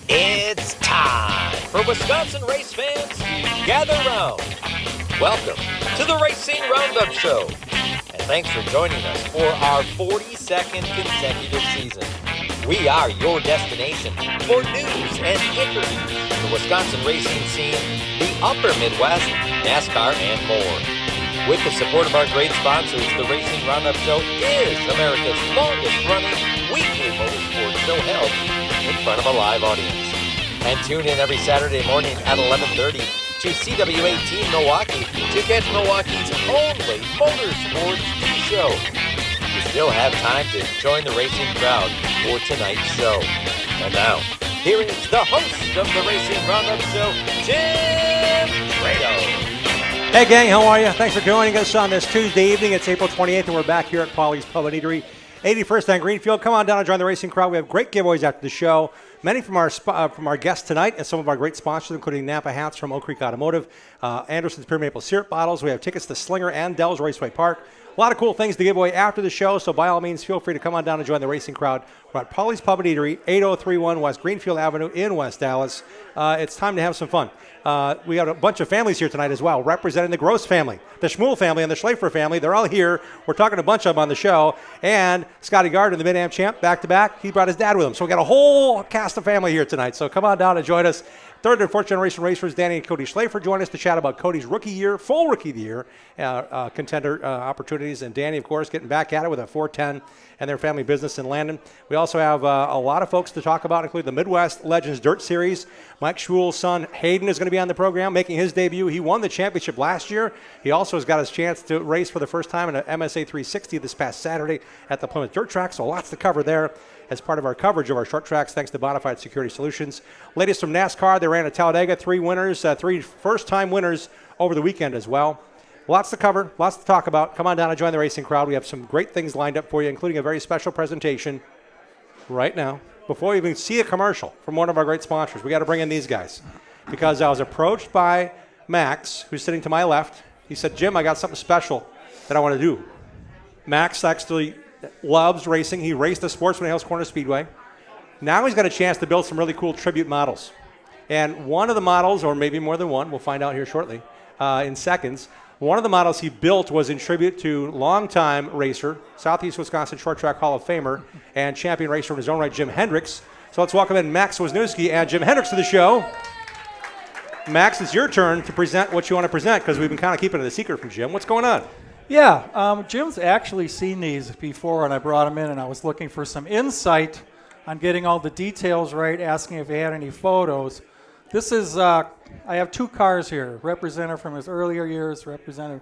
It's time for Wisconsin race fans to gather round. Welcome to the Racing Roundup Show, and thanks for joining us for our 42nd consecutive season. We are your destination for news and interviews, the Wisconsin racing scene, the Upper Midwest, NASCAR, and more. With the support of our great sponsors, the Racing Roundup Show is America's longest-running weekly motorsports show held in front of a live audience. And tune in every Saturday morning at 11:30 to CW18 Milwaukee to catch Milwaukee's only motorsports show. You still have time to join the racing crowd for tonight's show. And now, here is the host of the Racing Roundup Show, Jim Trado. Hey gang, how are you? Thanks for joining us on this Tuesday evening. It's April 28th and we're back here at Polly's Pub and Eatery, 81st on Greenfield. Come on down and join the racing crowd. We have great giveaways after the show. Many from our guests tonight and some of our great sponsors, including Napa hats from Oak Creek Automotive, Anderson's Pure Maple Syrup bottles. We have tickets to Slinger and Dell's Raceway Park. A lot of cool things to give away after the show, so by all means, feel free to come on down and join the racing crowd. We're at Polly's Pub and Eatery, 8031 West Greenfield Avenue in West Dallas. It's time to have some fun. We have a bunch of families here tonight as well, representing the Gross family, the Schmuel family, and the Schlafer family. They're all here. We're talking to a bunch of them on the show. And Scotty Gardner, the Mid-Am champ, back-to-back, he brought his dad with him. So we got a whole cast of family here tonight. So come on down and join us. Third and fourth generation racers, Danny and Cody Schlafer, join us to chat about Cody's rookie year, full rookie of the year, contender opportunities. And Danny, of course, getting back at it with a 410 and their family business in Landon. We also have a lot of folks to talk about, including the Midwest Legends Dirt Series. Mike Schmuel's son, Hayden, is going to be on the program, making his debut. He won the championship last year. He also has got his chance to race for the first time in an MSA 360 this past Saturday at the Plymouth Dirt Track, so lots to cover there as part of our coverage of our short tracks, thanks to Bonafide Security Solutions. Latest from NASCAR, they ran at Talladega, three first-time winners over the weekend as well. Lots to cover, lots to talk about. Come on down and join the racing crowd. We have some great things lined up for you, including a very special presentation right now. Before we even see a commercial from one of our great sponsors, we got to bring in these guys, because I was approached by Max, who's sitting to my left. He said, Jim, I got something special that I want to do. Max actually loves racing. He raced the Sportsman Hills Corner Speedway. Now he's got a chance to build some really cool tribute models. And one of the models, or maybe more than one, we'll find out here shortly in seconds, one of the models he built was in tribute to longtime racer, Southeast Wisconsin Short Track Hall of Famer, and champion racer in his own right, Jim Hendricks. So let's welcome in Max Wisniewski and Jim Hendricks to the show. Max, it's your turn to present what you want to present, because we've been kind of keeping it a secret from Jim. What's going on? Yeah, Jim's actually seen these before, and I brought them in, and I was looking for some insight on getting all the details right, asking if he had any photos. This is, I have two cars here, representative from his earlier years, representative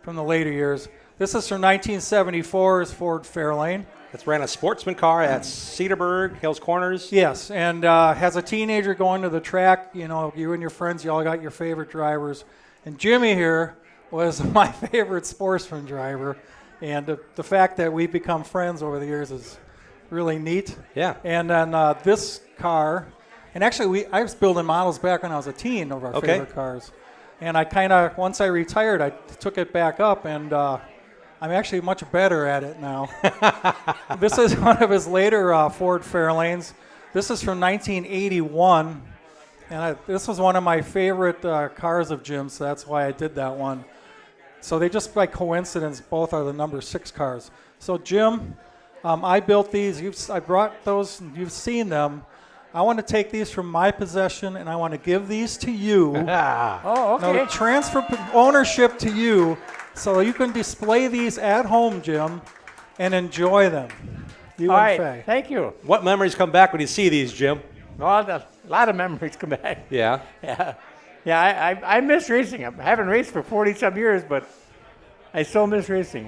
from the later years. This is from 1974's Ford Fairlane. It's ran a sportsman car at Cedarburg, Hills Corners. Yes, and has a teenager going to the track. You know, you and your friends, you all got your favorite drivers. And Jimmy here was my favorite sportsman driver. And the fact that we've become friends over the years is really neat. Yeah. And then this car, and actually I was building models back when I was a teen of our favorite cars. And I kind of, once I retired, I took it back up, and I'm actually much better at it now. This is one of his later Ford Fairlanes. This is from 1981, and this was one of my favorite cars of Jim's, so that's why I did that one. So they just, by coincidence, both are the number 6 cars. So Jim, I built these. I brought those, and you've seen them. I want to take these from my possession, and I want to give these to you. Oh, okay. Now, transfer ownership to you, so you can display these at home, Jim, and enjoy them. You All and right, Faye. thank you. What memories come back when you see these, Jim? Well, a lot of memories come back. Yeah. Yeah, I miss racing. I haven't raced for 40-some years, but I still miss racing.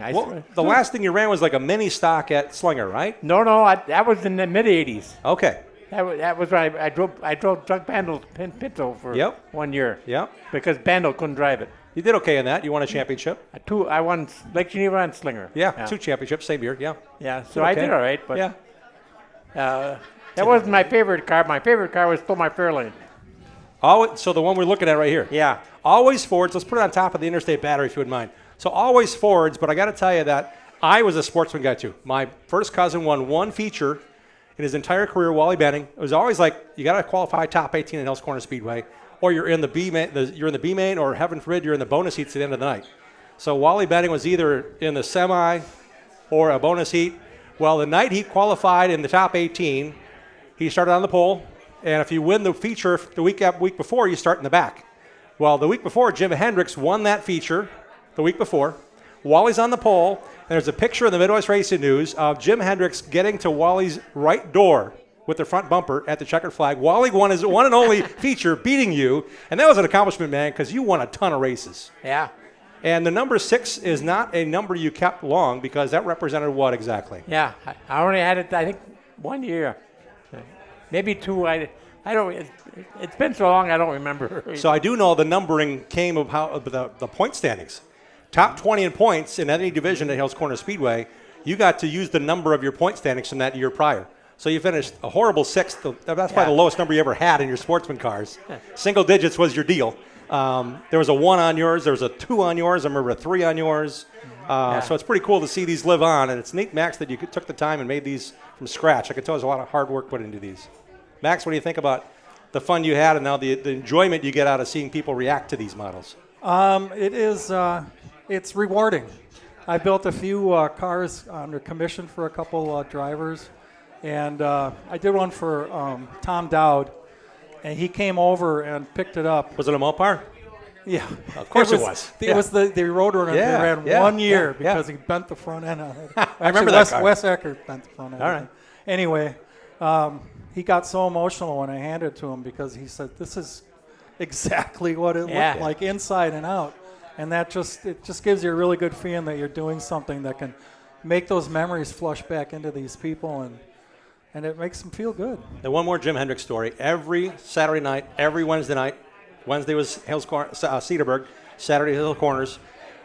The last thing you ran was like a mini stock at Slinger, right? No, that was in the mid-'80s. Okay. That was when I drove Doug Bandle's Pinto for 1 year. Yep. Because Bandle couldn't drive it. You did okay in that. You won a championship. I won Lake Geneva and Slinger. Yeah, 2 championships, same year. Yeah. Yeah, so I did all right, but yeah. That wasn't my favorite car. My favorite car was still my Fairlane. So the one we're looking at right here. Yeah. Always Fords. Let's put it on top of the interstate battery if you wouldn't mind. So always Fords, but I got to tell you that I was a sportsman guy too. My first cousin won one feature in his entire career, Wally Benning, it was always like you got to qualify top 18 at Hell's Corner Speedway, or you're in the B main, or heaven forbid you're in the bonus heats at the end of the night. So Wally Benning was either in the semi or a bonus heat. Well, the night he qualified in the top 18, he started on the pole, and if you win the feature the week before, you start in the back. Well, the week before, Jim Hendricks won that feature the week before. Wally's on the pole, and there's a picture in the Midwest Racing News of Jim Hendricks getting to Wally's right door with the front bumper at the checkered flag. Wally won his one and only feature, beating you, and that was an accomplishment, man, because you won a ton of races. Yeah. And the number 6 is not a number you kept long, because that represented what exactly? Yeah, I only had it, I think, 1 year. Maybe 2. I don't. It's been so long, I don't remember. So I do know the numbering came of how the point standings. Top 20 in points in any division at Hell's Corner Speedway, you got to use the number of your point standings from that year prior. So you finished a horrible 6th. That's probably the lowest number you ever had in your sportsman cars. Yeah. Single digits was your deal. There was a 1 on yours. There was a 2 on yours. I remember a 3 on yours. So it's pretty cool to see these live on. And it's neat, Max, that you took the time and made these from scratch. I could tell there's a lot of hard work put into these. Max, what do you think about the fun you had and now the enjoyment you get out of seeing people react to these models? It's rewarding. I built a few cars under commission for a couple drivers, and I did one for Tom Dowd, and he came over and picked it up. Was it a Mopar? Yeah. Of course it was. It was the Roadrunner they ran 1 year because he bent the front end on it. I remember that car. Wes Eckert bent the front end. All right. Anyway, he got so emotional when I handed it to him because he said, this is exactly what it looked like inside and out. And it just gives you a really good feeling that you're doing something that can make those memories flush back into these people, and it makes them feel good. And one more Jim Hendricks story. Every Saturday night, every Wednesday night, Wednesday was Cedarburg, Saturday Hill Corners,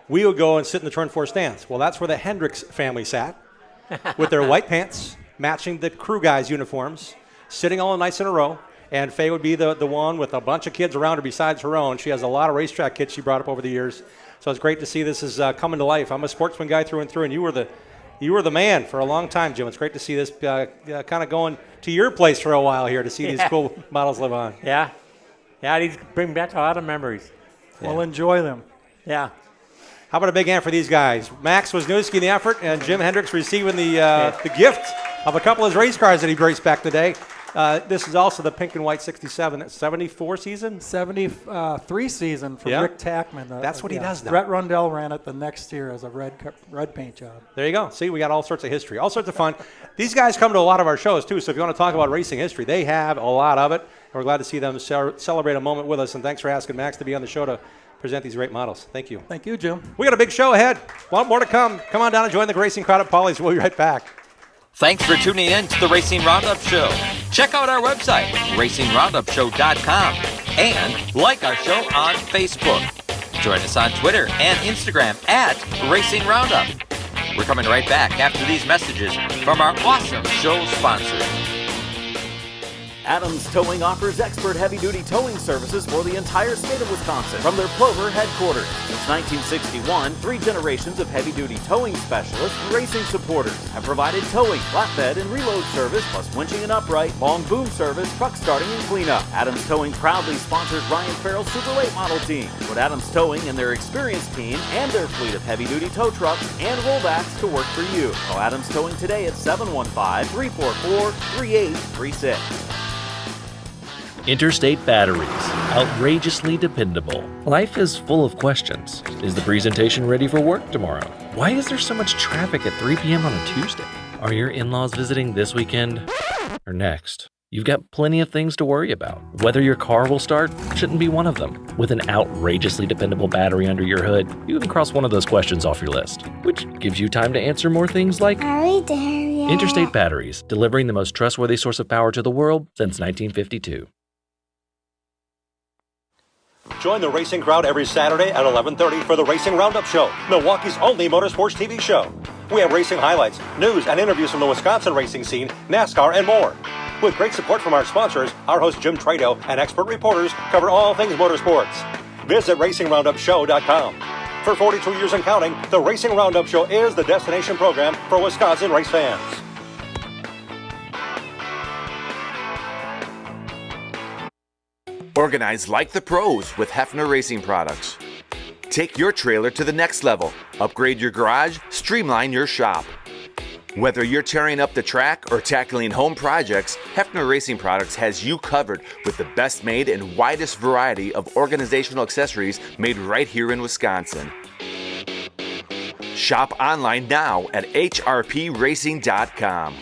we would go and sit in the Turn 4 stands. Well, that's where the Hendricks family sat with their white pants, matching the crew guys' uniforms, sitting all nice in a row. And Faye would be the one with a bunch of kids around her besides her own. She has a lot of racetrack kids she brought up over the years. So it's great to see this is coming to life. I'm a sportsman guy through and through, and you were the man for a long time, Jim. It's great to see this kind of going to your place for a while here to see these cool models live on. Yeah. Yeah, these bring back a lot of memories. Well, enjoy them. Yeah. How about a big hand for these guys? Max Wisniewski in the effort, and Jim Hendricks receiving the gift of a couple of his race cars that he raced back today. This is also the pink and white 67, 74 season? 73 season for Rick Tackman. That's what he does now. Brett Rundell ran it the next year as a red paint job. There you go. See, we got all sorts of history, all sorts of fun. These guys come to a lot of our shows, too, so if you want to talk about racing history, they have a lot of it. And we're glad to see them celebrate a moment with us, and thanks for asking Max to be on the show to present these great models. Thank you. Thank you, Jim. We got a big show ahead. A lot more to come. Come on down and join the racing crowd at Paulie's. We'll be right back. Thanks for tuning in to the Racing Roundup Show. Check out our website, racingroundupshow.com, and like our show on Facebook. Join us on Twitter and Instagram at Racing Roundup. We're coming right back after these messages from our awesome show sponsors. Adams Towing offers expert heavy-duty towing services for the entire state of Wisconsin from their Plover headquarters. Since 1961, 3 generations of heavy-duty towing specialists and racing supporters have provided towing, flatbed, and reload service, plus winching and upright, long boom service, truck starting, and cleanup. Adams Towing proudly sponsors Ryan Farrell's Super Late Model team. Put Adams Towing and their experienced team and their fleet of heavy-duty tow trucks and rollbacks to work for you. Call Adams Towing today at 715-344-3836. Interstate Batteries. Outrageously dependable. Life is full of questions. Is the presentation ready for work tomorrow? Why is there so much traffic at 3 p.m. on a Tuesday? Are your in-laws visiting this weekend or next? You've got plenty of things to worry about. Whether your car will start shouldn't be one of them. With an outrageously dependable battery under your hood, you can cross one of those questions off your list, which gives you time to answer more things like, are we there yet? Interstate Batteries, delivering the most trustworthy source of power to the world since 1952. Join the racing crowd every Saturday at 11:30 for the Racing Roundup Show, Milwaukee's only motorsports TV show. We have racing highlights, news, and interviews from the Wisconsin racing scene, NASCAR, and more. With great support from our sponsors, our host Jim Trado and expert reporters cover all things motorsports. Visit racingroundupshow.com. For 42 years and counting, the Racing Roundup Show is the destination program for Wisconsin race fans. Organize like the pros with Hefner Racing products. Take your trailer to the next level. Upgrade your garage, streamline your shop. Whether you're tearing up the track or tackling home projects, Hefner Racing Products has you covered with the best made and widest variety of organizational accessories made right here in Wisconsin. Shop online now at hrpracing.com.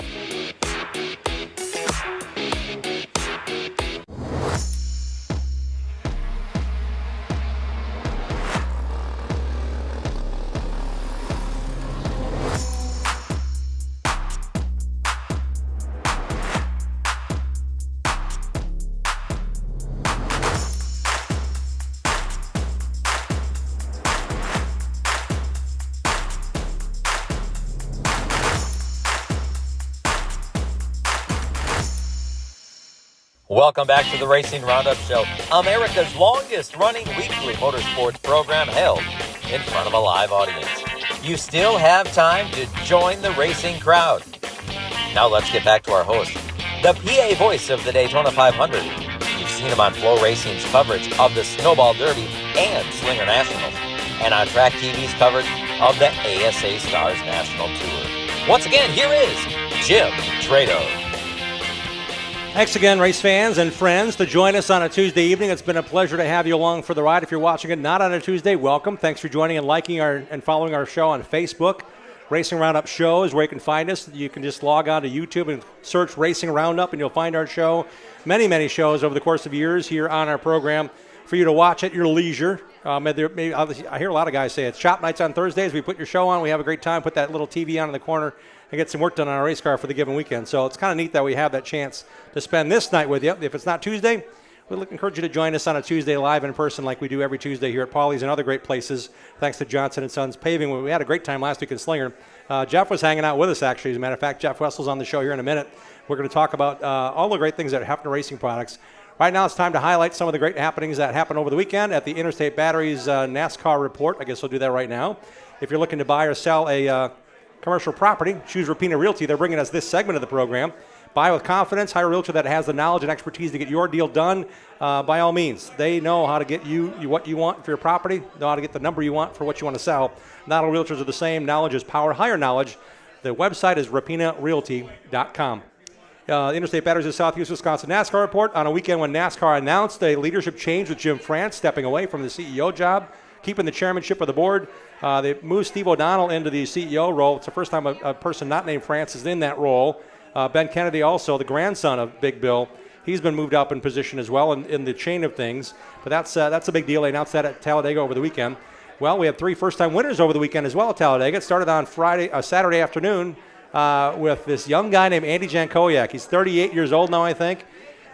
Welcome back to the Racing Roundup Show, America's longest running weekly motorsports program held in front of a live audience. You still have time to join the racing crowd. Now let's get back to our host, the PA voice of the Daytona 500. You've seen him on Flow Racing's coverage of the Snowball Derby and Slinger Nationals, and on Track TV's coverage of the ASA Stars National Tour. Once again, here is Jim Trado. Thanks again, race fans and friends, to join us on a Tuesday evening. It's been a pleasure to have you along for the ride. If you're watching it not on a Tuesday, welcome. Thanks for joining and liking and following our show on Facebook. Racing Roundup Show is where you can find us. You can just log on to YouTube and search Racing Roundup, and you'll find our show. Many, many shows over the course of years here on our program for you to watch at your leisure. I hear a lot of guys say it's shop nights on Thursdays. We put your show on. We have a great time. Put that little TV on in the corner and get some work done on our race car for the given weekend. So it's kind of neat that we have that chance to spend this night with you. If it's not Tuesday, we'd encourage you to join us on a Tuesday live in person like we do every Tuesday here at Paulie's and other great places, thanks to Johnson & Sons Paving. We had a great time last week in Slinger. Jeff was hanging out with us, actually. As a matter of fact, Jeff Wessel's on the show here in a minute. We're going to talk about all the great things that Hefner Racing Products. Right now it's time to highlight some of the great happenings that happened over the weekend at the Interstate Batteries NASCAR report. I guess we'll do that right now. If you're looking to buy or sell a commercial property, choose Rapina Realty. They're bringing us this segment of the program. Buy with confidence. Hire a realtor that has the knowledge and expertise to get your deal done. By all means, they know how to get you what you want for your property, know how to get the number you want for what you want to sell. Not all realtors are the same. Knowledge is power. Hire knowledge. The website is rapinarealty.com. Interstate Batteries of Southeast Wisconsin NASCAR report on a weekend when NASCAR announced a leadership change with Jim France stepping away from the CEO job, keeping the chairmanship of the board. They moved Steve O'Donnell into the CEO role. It's the first time a person not named France is in that role. Ben Kennedy, also the grandson of Big Bill, he's been moved up in position as well in the chain of things. But that's a big deal. They announced that at Talladega over the weekend. Well, we had 3 first-time winners over the weekend as well at Talladega. It started on Saturday afternoon with this young guy named Andy Jankowiak. He's 38 years old now, I think.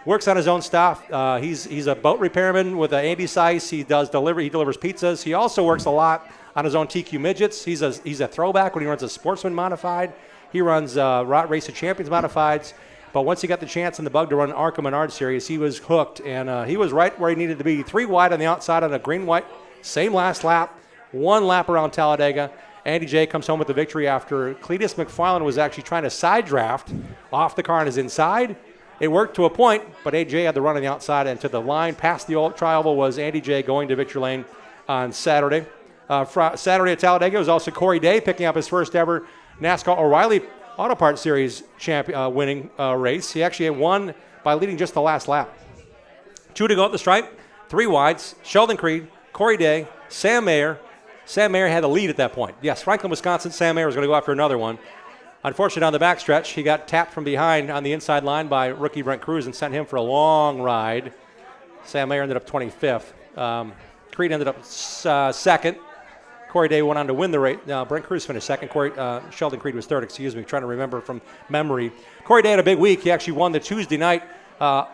Works on his own stuff. He's a boat repairman with Andy Sice. He delivers pizzas. He also works a lot on his own TQ midgets. He's a throwback when he runs a Sportsman Modified. He runs Race of Champions Modifieds. But once he got the chance and the bug to run Arca Menard Series, he was hooked, and he was right where he needed to be. 3 wide on the outside on a green-white, same last lap, 1 lap around Talladega. Andy J comes home with the victory after Cletus McFarland was actually trying to side draft off the car on his inside. It worked to a point, but AJ had the run on the outside, and to the line past the old tri-oval was Andy J going to victory lane on Saturday. Saturday at Talladega was also Corey Day picking up his first ever NASCAR O'Reilly Auto Parts Series winning race. He actually won by leading just the last lap. 2 to go at the stripe, 3 wides. Sheldon Creed, Corey Day, Sam Mayer. Sam Mayer had a lead at that point. Yes, Franklin, Wisconsin. Sam Mayer was going to go after another one. Unfortunately, on the backstretch, he got tapped from behind on the inside line by rookie Brent Cruz and sent him for a long ride. Sam Mayer ended up 25th. Creed ended up second. Corey Day went on to win the race. Brent Cruz finished second. Sheldon Creed was third, trying to remember from memory. Corey Day had a big week. He actually won the Tuesday night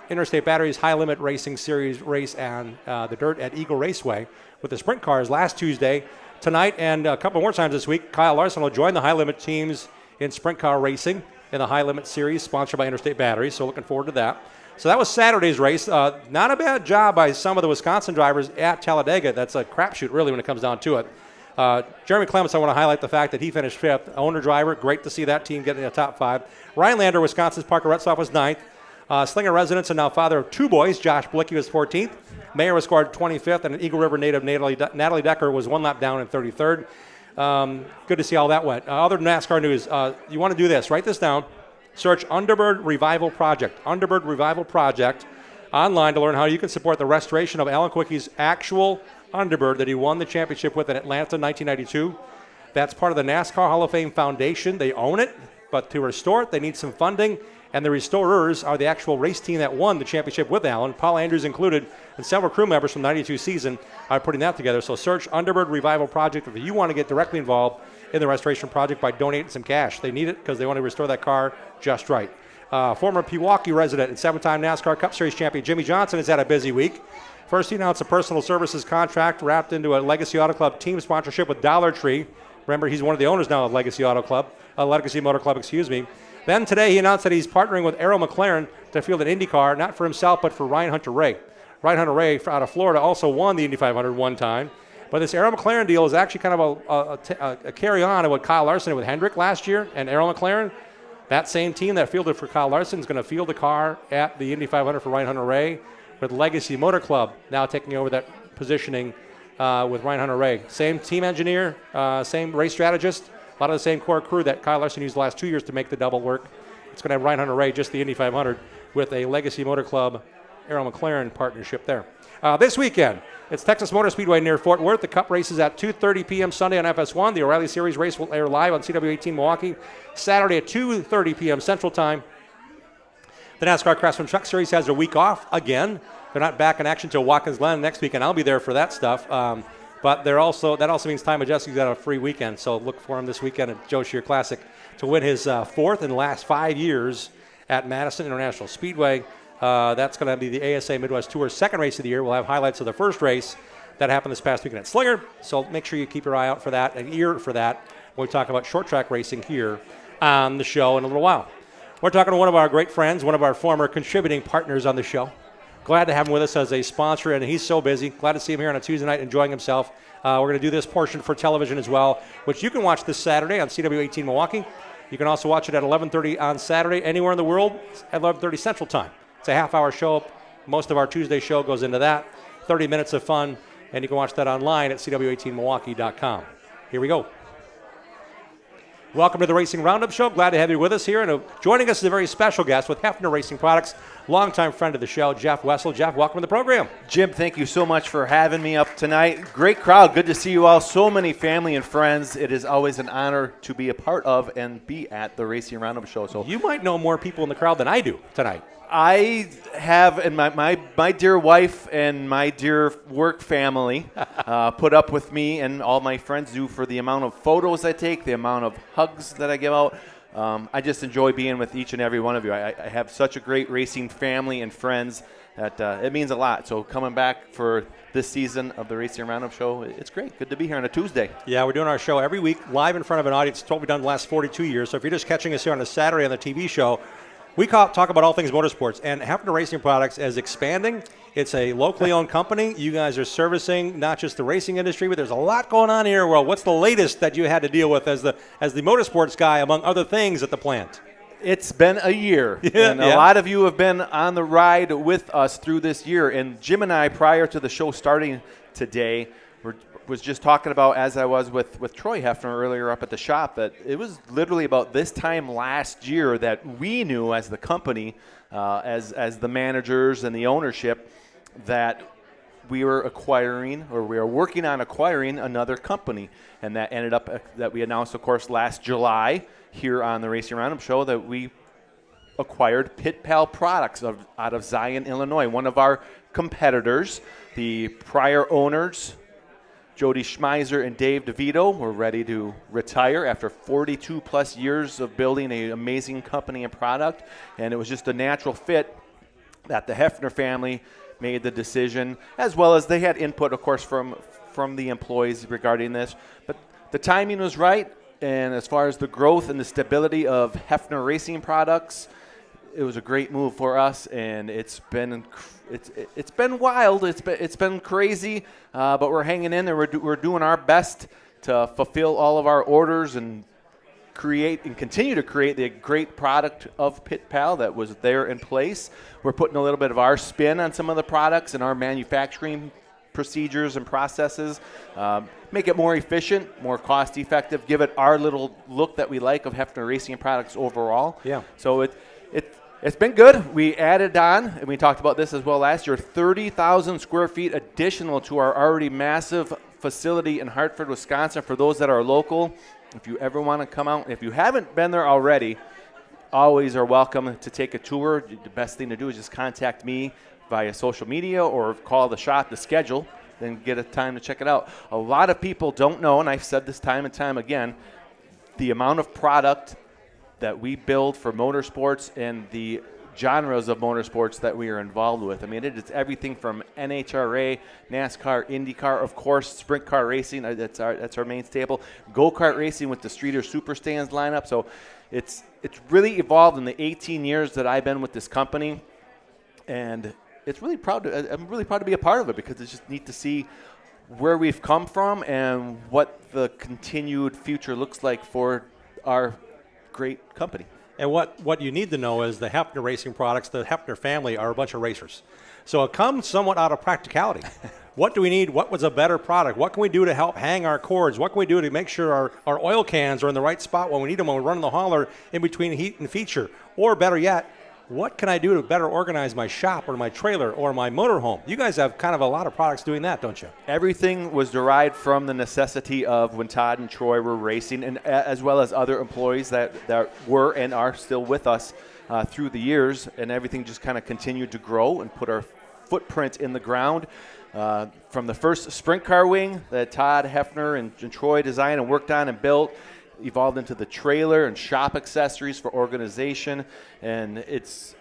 Interstate Batteries High Limit Racing Series race on the dirt at Eagle Raceway with the sprint cars last Tuesday. Tonight and a couple more times this week, Kyle Larson will join the High Limit teams in sprint car racing in the High Limit Series sponsored by Interstate Batteries, so looking forward to that. So that was Saturday's race. Not a bad job by some of the Wisconsin drivers at Talladega. That's a crapshoot, really, when it comes down to it. Jeremy Clements, I want to highlight the fact that he finished 5th. Owner driver, great to see that team get in the top 5. Ryan Lander, Wisconsin's Parker Retzlaff, was 9th. Slinger residents and now father of 2 boys. Josh Blicky was 14th. Mayer was scored 25th, and an Eagle River native Natalie Decker was 1 lap down in 33rd. Good to see how that went. Other NASCAR news, you want to do this. Write this down. Search Underbird Revival Project. Underbird Revival Project online to learn how you can support the restoration of Alan Quickie's actual Underbird that he won the championship with in Atlanta in 1992. That's part of the NASCAR Hall of Fame Foundation. They own it, but to restore it, they need some funding. And the restorers are the actual race team that won the championship with Allen. Paul Andrews included, and several crew members from the 92 season are putting that together. So search Underbird Revival Project if you want to get directly involved in the restoration project by donating some cash. They need it because they want to restore that car just right. Former Pewaukee resident and 7-time NASCAR Cup Series champion Jimmy Johnson has had a busy week. First, he announced a personal services contract wrapped into a Legacy Auto Club team sponsorship with Dollar Tree. Remember, he's one of the owners now of Legacy Motor Club, excuse me. Then today he announced that he's partnering with Arrow McLaren to field an Indy car, not for himself, but for Ryan Hunter-Reay. Ryan Hunter-Reay out of Florida also won the Indy 500 one time. But this Arrow McLaren deal is actually kind of a carry-on of what Kyle Larson did with Hendrick last year and Arrow McLaren. That same team that fielded for Kyle Larson is going to field a car at the Indy 500 for Ryan Hunter-Reay, with Legacy Motor Club now taking over that positioning with Ryan Hunter-Reay. Same team engineer, same race strategist. A lot of the same core crew that Kyle Larson used the last 2 years to make the double work. It's going to have Ryan Hunter-Reay, just the Indy 500, with a Legacy Motor Club, Arrow McLaren partnership there. This weekend, it's Texas Motor Speedway near Fort Worth. The Cup race is at 2:30 p.m. Sunday on FS1. The O'Reilly Series race will air live on CW18 Milwaukee Saturday at 2:30 p.m. Central Time. The NASCAR Craftsman Truck Series has a week off again. They're not back in action until Watkins Glen next week, and I'll be there for that stuff. But that also means Ty Majeski's got a free weekend, so look for him this weekend at Joe Shear Classic to win his 4th in the last 5 years at Madison International Speedway. That's going to be the ASA Midwest Tour's second race of the year. We'll have highlights of the first race that happened this past weekend at Slinger, so make sure you keep your eye out for that, an ear for that, when we talk about short track racing here on the show in a little while. We're talking to one of our great friends, one of our former contributing partners on the show. Glad to have him with us as a sponsor, and he's so busy. Glad to see him here on a Tuesday night enjoying himself. We're going to do this portion for television as well, which you can watch this Saturday on CW18 Milwaukee. You can also watch it at 11:30 on Saturday anywhere in the world at 11:30 Central Time. It's a half-hour show. Most of our Tuesday show goes into that. 30 minutes of fun, and you can watch that online at CW18Milwaukee.com. Here we go. Welcome to the Racing Roundup Show. Glad to have you with us here. And joining us is a very special guest with Hefner Racing Products, longtime friend of the show, Jeff Wessel. Jeff, welcome to the program. Jim, thank you so much for having me up tonight. Great crowd. Good to see you all. So many family and friends. It is always an honor to be a part of and be at the Racing Roundup Show. So you might know more people in the crowd than I do tonight. I have, and my dear wife and my dear work family put up with me, and all my friends do, for the amount of photos I take, the amount of hugs that I give out. I just enjoy being with each and every one of you. I have such a great racing family and friends that it means a lot. So coming back for this season of the Racing Roundup Show, it's great. Good to be here on a Tuesday. Yeah, we're doing our show every week live in front of an audience. It's what we've done the last 42 years. So if you're just catching us here on a Saturday on the TV show, we talk about all things motorsports, and Hefner Racing Products is expanding. It's a locally owned company. You guys are servicing not just the racing industry, but there's a lot going on here. Well, what's the latest that you had to deal with as the motorsports guy, among other things, at the plant? It's been a year, and a lot of you have been on the ride with us through this year. And Jim and I, prior to the show starting today, was just talking about, as I was with Troy Hefner earlier up at the shop, that it was literally about this time last year that we knew as the company, as the managers and the ownership, that we were working on acquiring another company. And that ended up that we announced, of course, last July here on the Racing Roundup Show that we acquired Pit Pal Products out of Zion, Illinois, one of our competitors. The prior owners, Jody Schmeiser and Dave DeVito, were ready to retire after 42-plus years of building an amazing company and product, and it was just a natural fit that the Hefner family made the decision, as well as they had input, of course, from the employees regarding this. But the timing was right, and as far as the growth and the stability of Hefner Racing Products, it was a great move for us, and it's been wild. It's been crazy, but we're hanging in there. We're doing our best to fulfill all of our orders and create and continue to create the great product of Pit Pal that was there in place. We're putting a little bit of our spin on some of the products and our manufacturing procedures and processes, make it more efficient, more cost effective, give it our little look that we like of Hefner Racing products overall. Yeah. So it's been good. We added on, and we talked about this as well last year, 30,000 square feet additional to our already massive facility in Hartford, Wisconsin. For those that are local, if you ever want to come out, if you haven't been there already, always are welcome to take a tour. The best thing to do is just contact me via social media or call the shop to schedule, then get a time to check it out. A lot of people don't know, and I've said this time and time again, the amount of product that we build for motorsports and the genres of motorsports that we are involved with. I mean, it's everything from NHRA, NASCAR, IndyCar, of course, sprint car racing. That's our main staple. Go-kart racing with the Streeter Super Stands lineup. So it's really evolved in the 18 years that I've been with this company, and I'm really proud to be a part of it because it's just neat to see where we've come from and what the continued future looks like for our great company. And what you need to know is the Hefner Racing products, the Hefner family, are a bunch of racers. So it comes somewhat out of practicality. What do we need? What was a better product? What can we do to help hang our cords? What can we do to make sure our oil cans are in the right spot when we need them, when we're running the hauler in between heat and feature? Or better yet, what can I do to better organize my shop or my trailer or my motorhome? You guys have kind of a lot of products doing that, don't you? Everything was derived from the necessity of when Todd and Troy were racing, and as well as other employees that were and are still with us through the years, and everything just kind of continued to grow and put our footprint in the ground. From the first sprint car wing that Todd Hefner and Troy designed and worked on and built, evolved into the trailer and shop accessories for organization, and it's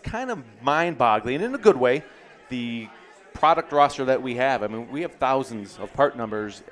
kind of mind-boggling, and in a good way, the product roster that we have. I mean, we have thousands of part numbers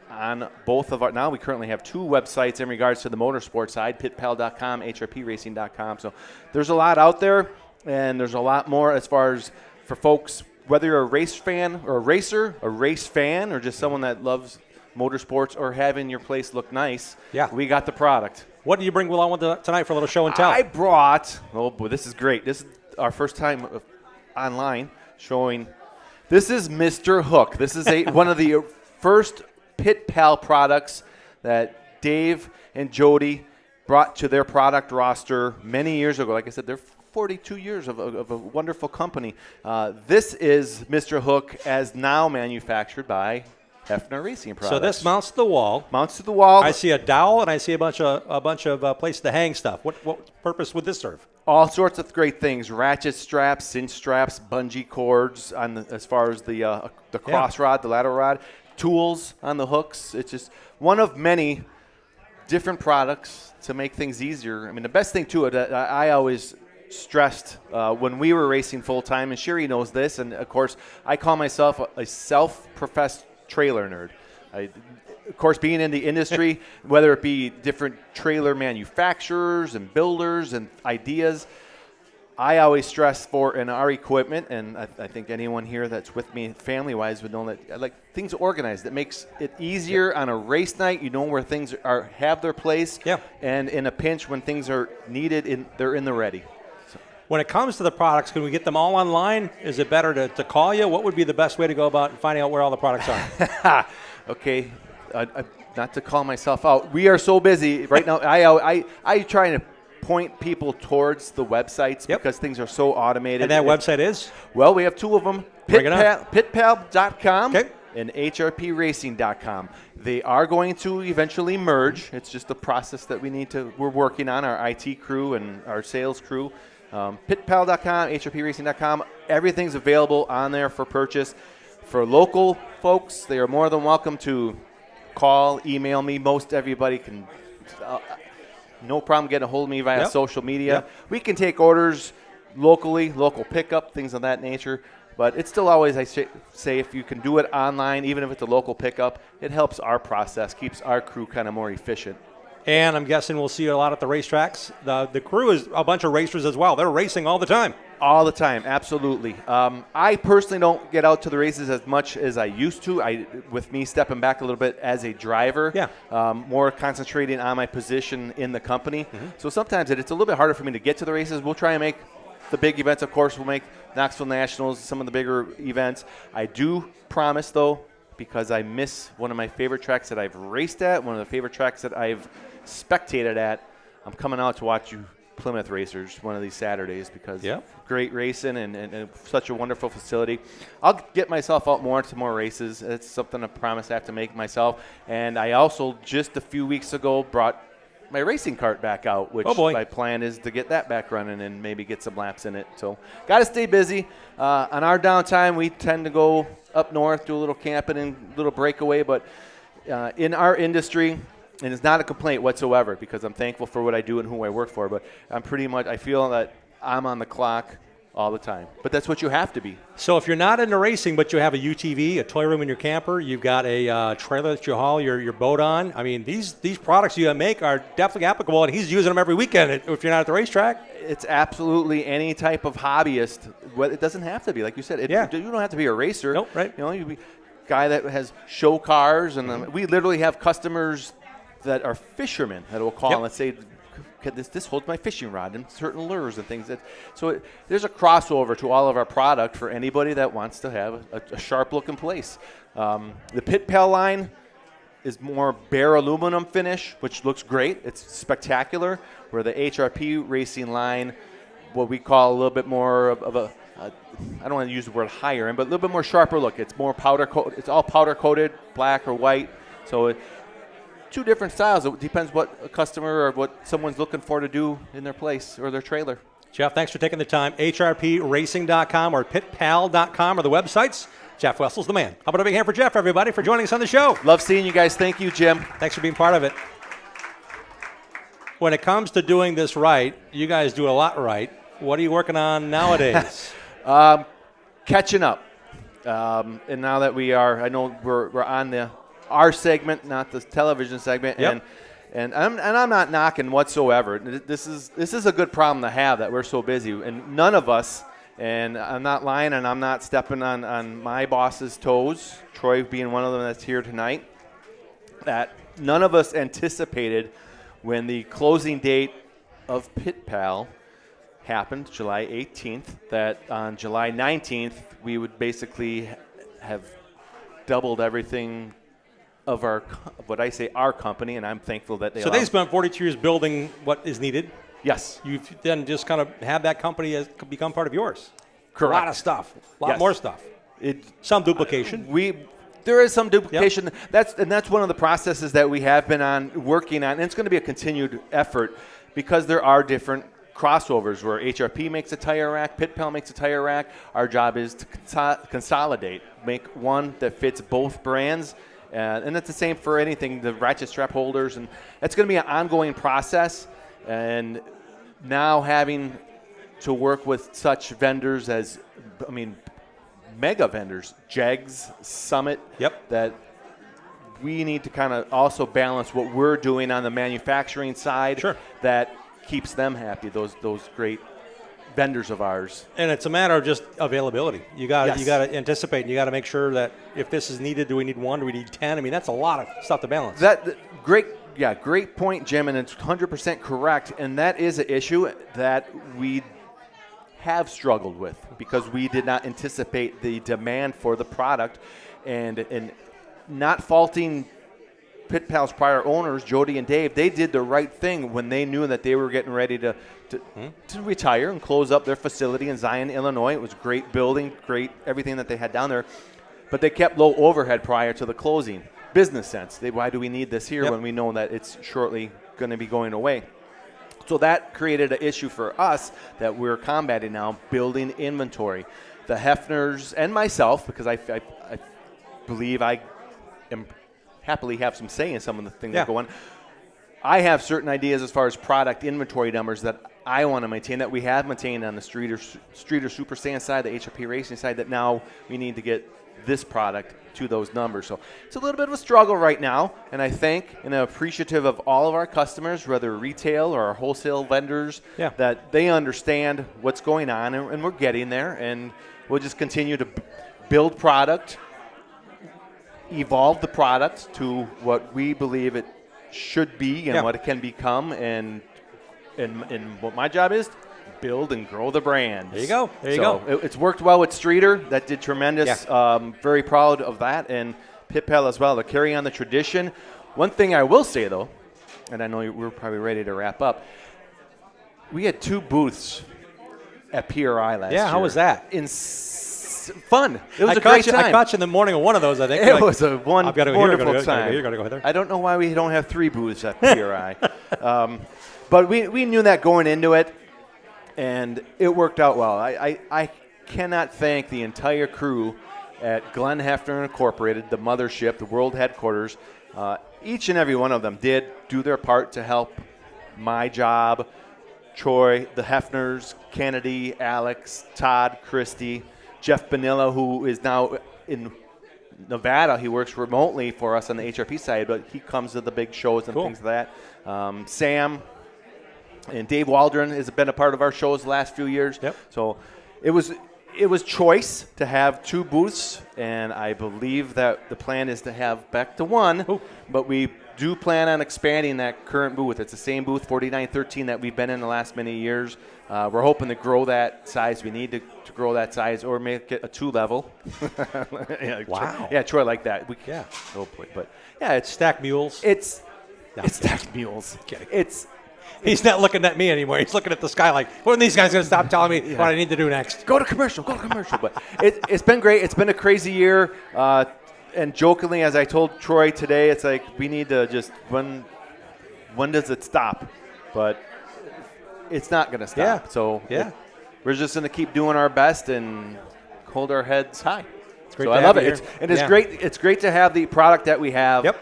on both of our, now we currently have 2 websites in regards to the motorsport side, pitpal.com, hrpracing.com. So there's a lot out there, and there's a lot more as far as for folks, whether you're a race fan or a racer, a race fan, or just someone that loves motorsports or having your place look nice. Yeah. We got the product. What do you bring along tonight for a little show and tell? I brought, oh boy, this is great. This is our first time online showing. This is Mr. Hook. This is one of the first Pit Pal products that Dave and Jody brought to their product roster many years ago. Like I said, they're 42 years of a wonderful company. This is Mr. Hook as now manufactured by Hefner Racing products. So this mounts to the wall. Mounts to the wall. I see a dowel and I see a bunch of places to hang stuff. What purpose would this serve? All sorts of great things: ratchet straps, cinch straps, bungee cords on as far as the cross rod, the ladder rod, tools on the hooks. It's just one of many different products to make things easier. I mean, the best thing to it, I always stressed when we were racing full time, and Sherry knows this, and of course I call myself a self-professed trailer nerd. Of course, being in the industry, whether it be different trailer manufacturers and builders and ideas, I always stress for in our equipment, and I think anyone here that's with me family-wise would know that I like things organized. It makes it easier on a race night. You know where things have their place, and in a pinch when things are needed, they're in the ready. When it comes to the products, can we get them all online? Is it better to call you? What would be the best way to go about finding out where all the products are? Okay, not to call myself out. We are so busy right now. I try to point people towards the websites because things are so automated. And that website is? Well, we have 2 of them, pitpal.com and hrpracing.com. They are going to eventually merge. It's just a process that we're working on, our IT crew and our sales crew. Pitpal.com, hrpracing.com. Everything's available on there for purchase. For local folks, they are more than welcome to call, email me. Most everybody can, no problem getting a hold of me via social media. We can take orders locally, local pickup, things of that nature. But it's still always, I say, if you can do it online, even if it's a local pickup, it helps our process, keeps our crew kind of more efficient. And I'm guessing we'll see you a lot at the racetracks. The crew is a bunch of racers as well. They're racing all the time. All the time, absolutely. I personally don't get out to the races as much as I used to. With me stepping back a little bit as a driver, more concentrating on my position in the company. So sometimes it's a little bit harder for me to get to the races. We'll try and make the big events, of course. We'll make Knoxville Nationals, some of the bigger events. I do promise, though, because I miss one of my favorite tracks that I've raced at, one of the favorite tracks that I've spectated at, I'm coming out to watch you Plymouth Racers one of these Saturdays because great racing and such a wonderful facility. I'll get myself out more to more races. It's something I promise I have to make myself. And I also just a few weeks ago brought my racing cart back out, which my plan is to get that back running and maybe get some laps in it. So got to stay busy. On our downtime, we tend to go up north, do a little camping and a little breakaway. But in our industry, and it's not a complaint whatsoever because I'm thankful for what I do and who I work for, but I feel that I'm on the clock all the time. But that's what you have to be. So if you're not into racing, but you have a UTV, a toy room in your camper, you've got a trailer that you haul your boat on, I mean, these products you make are definitely applicable, and he's using them every weekend if you're not at the racetrack. It's absolutely any type of hobbyist. It doesn't have to be. Like you said, you don't have to be a racer. Nope, right. You know, you be a guy that has show cars, and we literally have customers that are fishermen that will call and say, this holds my fishing rod and certain lures and things. There's a crossover to all of our product for anybody that wants to have a sharp-looking place. The Pit Pal line is more bare aluminum finish, which looks great. It's spectacular. Where the HRP racing line, what we call a little bit more of a I don't want to use the word higher end, but a little bit more sharper look. It's more powder coat. It's all powder coated, black or white. So two different styles. It depends what a customer or what someone's looking for to do in their place or their trailer. Jeff, thanks for taking the time. HRPRacing.com or pitpal.com are the websites. Jeff Wessel's the man. How about a big hand for Jeff, everybody, for joining us on the show. Love seeing you guys. Thank you, Jim. Thanks for being part of it. When it comes to doing this right, you guys do a lot right. What are you working on nowadays? Catching up. And now that I know we're on our segment, not the television segment, and I'm not knocking whatsoever. This is a good problem to have that we're so busy, and none of us, and I'm not lying, and I'm not stepping on my boss's toes, Troy being one of them that's here tonight, that none of us anticipated when the closing date of Pit Pal happened, July 18th, that on July 19th we would basically have doubled everything of our company, and I'm thankful that they. So they spent 42 years building what is needed. Yes. You've then just kind of had that company become part of yours. Correct. A lot of stuff. A lot more stuff. Some duplication. There is some duplication. Yep. That's one of the processes that we have been working on, and it's going to be a continued effort because there are different crossovers where HRP makes a tire rack, Pit Pal makes a tire rack. Our job is to consolidate, make one that fits both brands. And that's the same for anything, the ratchet strap holders. And it's going to be an ongoing process. And now having to work with such vendors as, mega vendors, Jegs, Summit, that we need to kind of also balance what we're doing on the manufacturing side that keeps them happy, those great vendors of ours. And it's a matter of just availability. You got to anticipate. You got to make sure that if this is needed, do we need 1? Do we need 10? That's a lot of stuff to balance. Great point, Jim, and it's 100% correct. And that is an issue that we have struggled with because we did not anticipate the demand for the product, and not faulting Pit Pal's prior owners, Jody and Dave. They did the right thing when they knew that they were getting ready to retire and close up their facility in Zion, Illinois. It was a great building, great everything that they had down there. But they kept low overhead prior to the closing. Business sense. Why do we need this here when we know that it's shortly going to be going away? So that created an issue for us that we're combating now, building inventory. The Hefners and myself, because I believe I am happily have some say in some of the things that go on. I have certain ideas as far as product inventory numbers that I want to maintain, that we have maintained on the Streeter Super Sand side, the HRP Racing side, that now we need to get this product to those numbers. So it's a little bit of a struggle right now, and I thank and I'm appreciative of all of our customers, whether retail or our wholesale vendors, that they understand what's going on, and we're getting there, and we'll just continue to build product, evolve the product to what we believe it should be and what it can become, and what my job is, build and grow the brand. There you go. It's worked well with Streeter. That did tremendous. Very proud of that. And Pit Pal as well to carry on the tradition. One thing I will say, though, and I know we're probably ready to wrap up, we had 2 booths at PRI last year. Yeah, how was that? Fun. It was a great time. I caught you in the morning of one of those, I think. It was a wonderful time. You're going to go there? I don't know why we don't have 3 booths at PRI. But we knew that going into it. And it worked out well. I cannot thank the entire crew at Glenn Hefner Incorporated, the mothership, the world headquarters. Each and every one of them did do their part to help my job. Troy, the Hefners, Kennedy, Alex, Todd, Christy, Jeff Bonilla, who is now in Nevada. He works remotely for us on the HRP side, but he comes to the big shows and things like that. Sam and Dave Waldron has been a part of our shows the last few years. So it was choice to have 2 booths, and I believe that the plan is to have back to 1. But we do plan on expanding that current booth. It's the same booth, 4913, that we've been in the last many years. We're hoping to grow that size. We need to grow that size or make it a 2-level. Wow. Troy like that. Hopefully. But it's stacked mules. It's stacked mules. He's not looking at me anymore. He's looking at the sky like, when are these guys going to stop telling me what I need to do next? Go to commercial. But it's been great. It's been a crazy year. And jokingly, as I told Troy today, it's like we need to just, when does it stop? But it's not going to stop. So we're just going to keep doing our best and hold our heads high. It's great. So I love it. It's great. It's great to have the product that we have.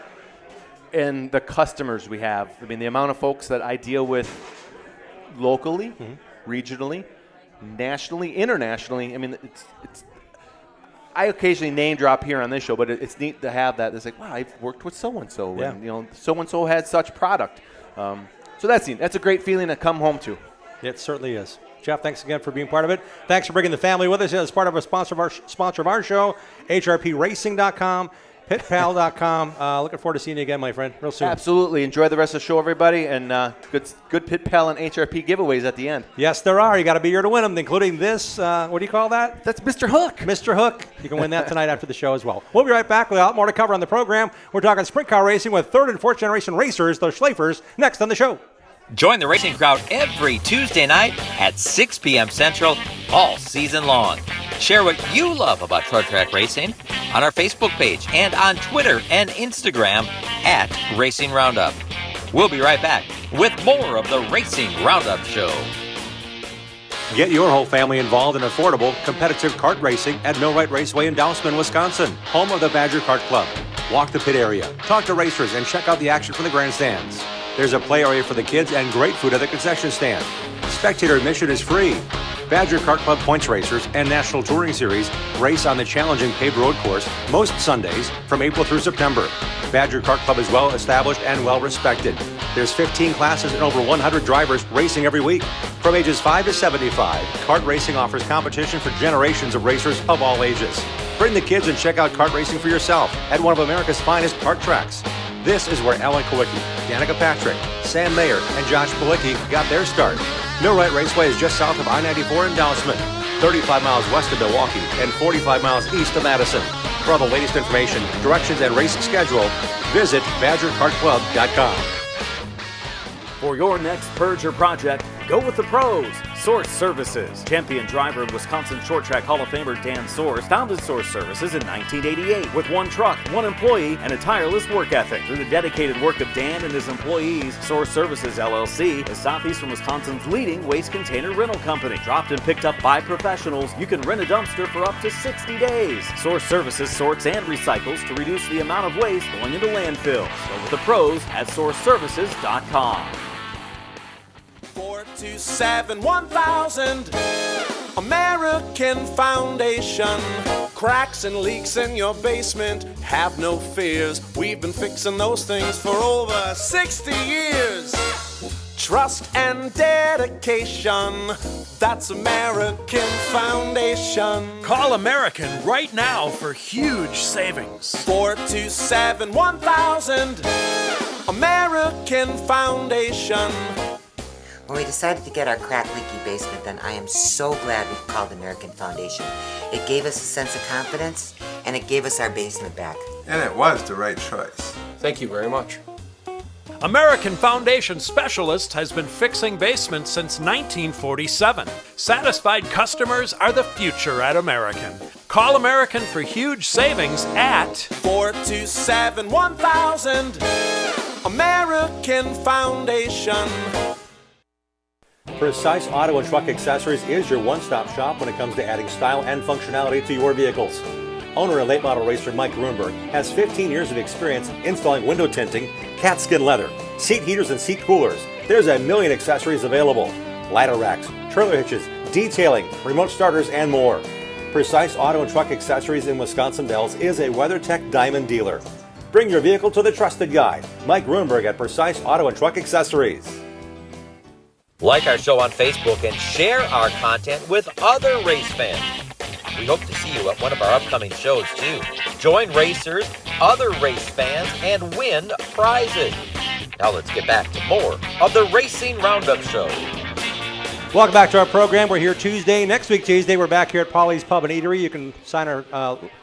And the customers we have. I mean, the amount of folks that I deal with locally, regionally, nationally, internationally. I mean, it's. I occasionally name drop here on this show, but it's neat to have that. It's like, wow, I've worked with so-and-so, and so-and-so had such product. So that's neat. That's a great feeling to come home to. It certainly is. Jeff, thanks again for being part of it. Thanks for bringing the family with us as part of a sponsor of our show, HRPRacing.com. PitPal.com. Looking forward to seeing you again, my friend, real soon. Absolutely. Enjoy the rest of the show, everybody, and good Pit Pal and HRP giveaways at the end. Yes, there are. You got to be here to win them, including this. What do you call that? That's Mr. Hook. Mr. Hook. You can win that tonight after the show as well. We'll be right back with a lot more to cover on the program. We're talking sprint car racing with 3rd and 4th generation racers, the Schlafers, next on the show. Join the racing crowd every Tuesday night at 6 p.m. Central all season long. Share what you love about short track racing on our Facebook page and on Twitter and Instagram at Racing Roundup. We'll be right back with more of the Racing Roundup Show. Get your whole family involved in affordable, competitive kart racing at Millwright Raceway in Dousman, Wisconsin, home of the Badger Kart Club. Walk the pit area, talk to racers, and check out the action from the grandstands. There's a play area for the kids and great food at the concession stand. Spectator admission is free. Badger Kart Club Points Racers and National Touring Series race on the challenging paved road course most Sundays from April through September. Badger Kart Club is well established and well respected. There's 15 classes and over 100 drivers racing every week. From ages 5 to 75, kart racing offers competition for generations of racers of all ages. Bring the kids and check out kart racing for yourself at one of America's finest kart tracks. This is where Alan Kowicki, Danica Patrick, Sam Mayer, and Josh Palicki got their start. Millwright Raceway is just south of I-94 in Dousman, 35 miles west of Milwaukee, and 45 miles east of Madison. For all the latest information, directions, and race schedule, visit BadgerKartClub.com. For your next purge or project, go with the pros. Source Services. Champion driver and Wisconsin Short Track Hall of Famer Dan Source founded Source Services in 1988 with 1 truck, 1 employee, and a tireless work ethic. Through the dedicated work of Dan and his employees, Source Services LLC is southeastern Wisconsin's leading waste container rental company. Dropped and picked up by professionals, you can rent a dumpster for up to 60 days. Source Services sorts and recycles to reduce the amount of waste going into landfills. Go with the pros at sourceservices.com. 427-1000 American Foundation. Cracks and leaks in your basement, have no fears. We've been fixing those things for over 60 years. Trust and dedication, that's American Foundation. Call American right now for huge savings. 427-1000, American Foundation. When we decided to get our crack-leaky basement done, I am so glad we called American Foundation. It gave us a sense of confidence, and it gave us our basement back. And it was the right choice. Thank you very much. American Foundation Specialist has been fixing basements since 1947. Satisfied customers are the future at American. Call American for huge savings at 427-1000, American Foundation. Precise Auto and Truck Accessories is your one-stop shop when it comes to adding style and functionality to your vehicles. Owner and late model racer Mike Grunberg has 15 years of experience installing window tinting, cat skin leather, seat heaters and seat coolers. There's a million accessories available. Ladder racks, trailer hitches, detailing, remote starters, and more. Precise Auto and Truck Accessories in Wisconsin Dells is a WeatherTech Diamond dealer. Bring your vehicle to the trusted guy, Mike Grunberg at Precise Auto and Truck Accessories. Like our show on Facebook and share our content with other race fans. We hope to see you at one of our upcoming shows, too. Join racers, other race fans, and win prizes. Now let's get back to more of the Racing Roundup Show. Welcome back to our program. We're here Tuesday. Next week, Tuesday, we're back here at Polly's Pub and Eatery. You can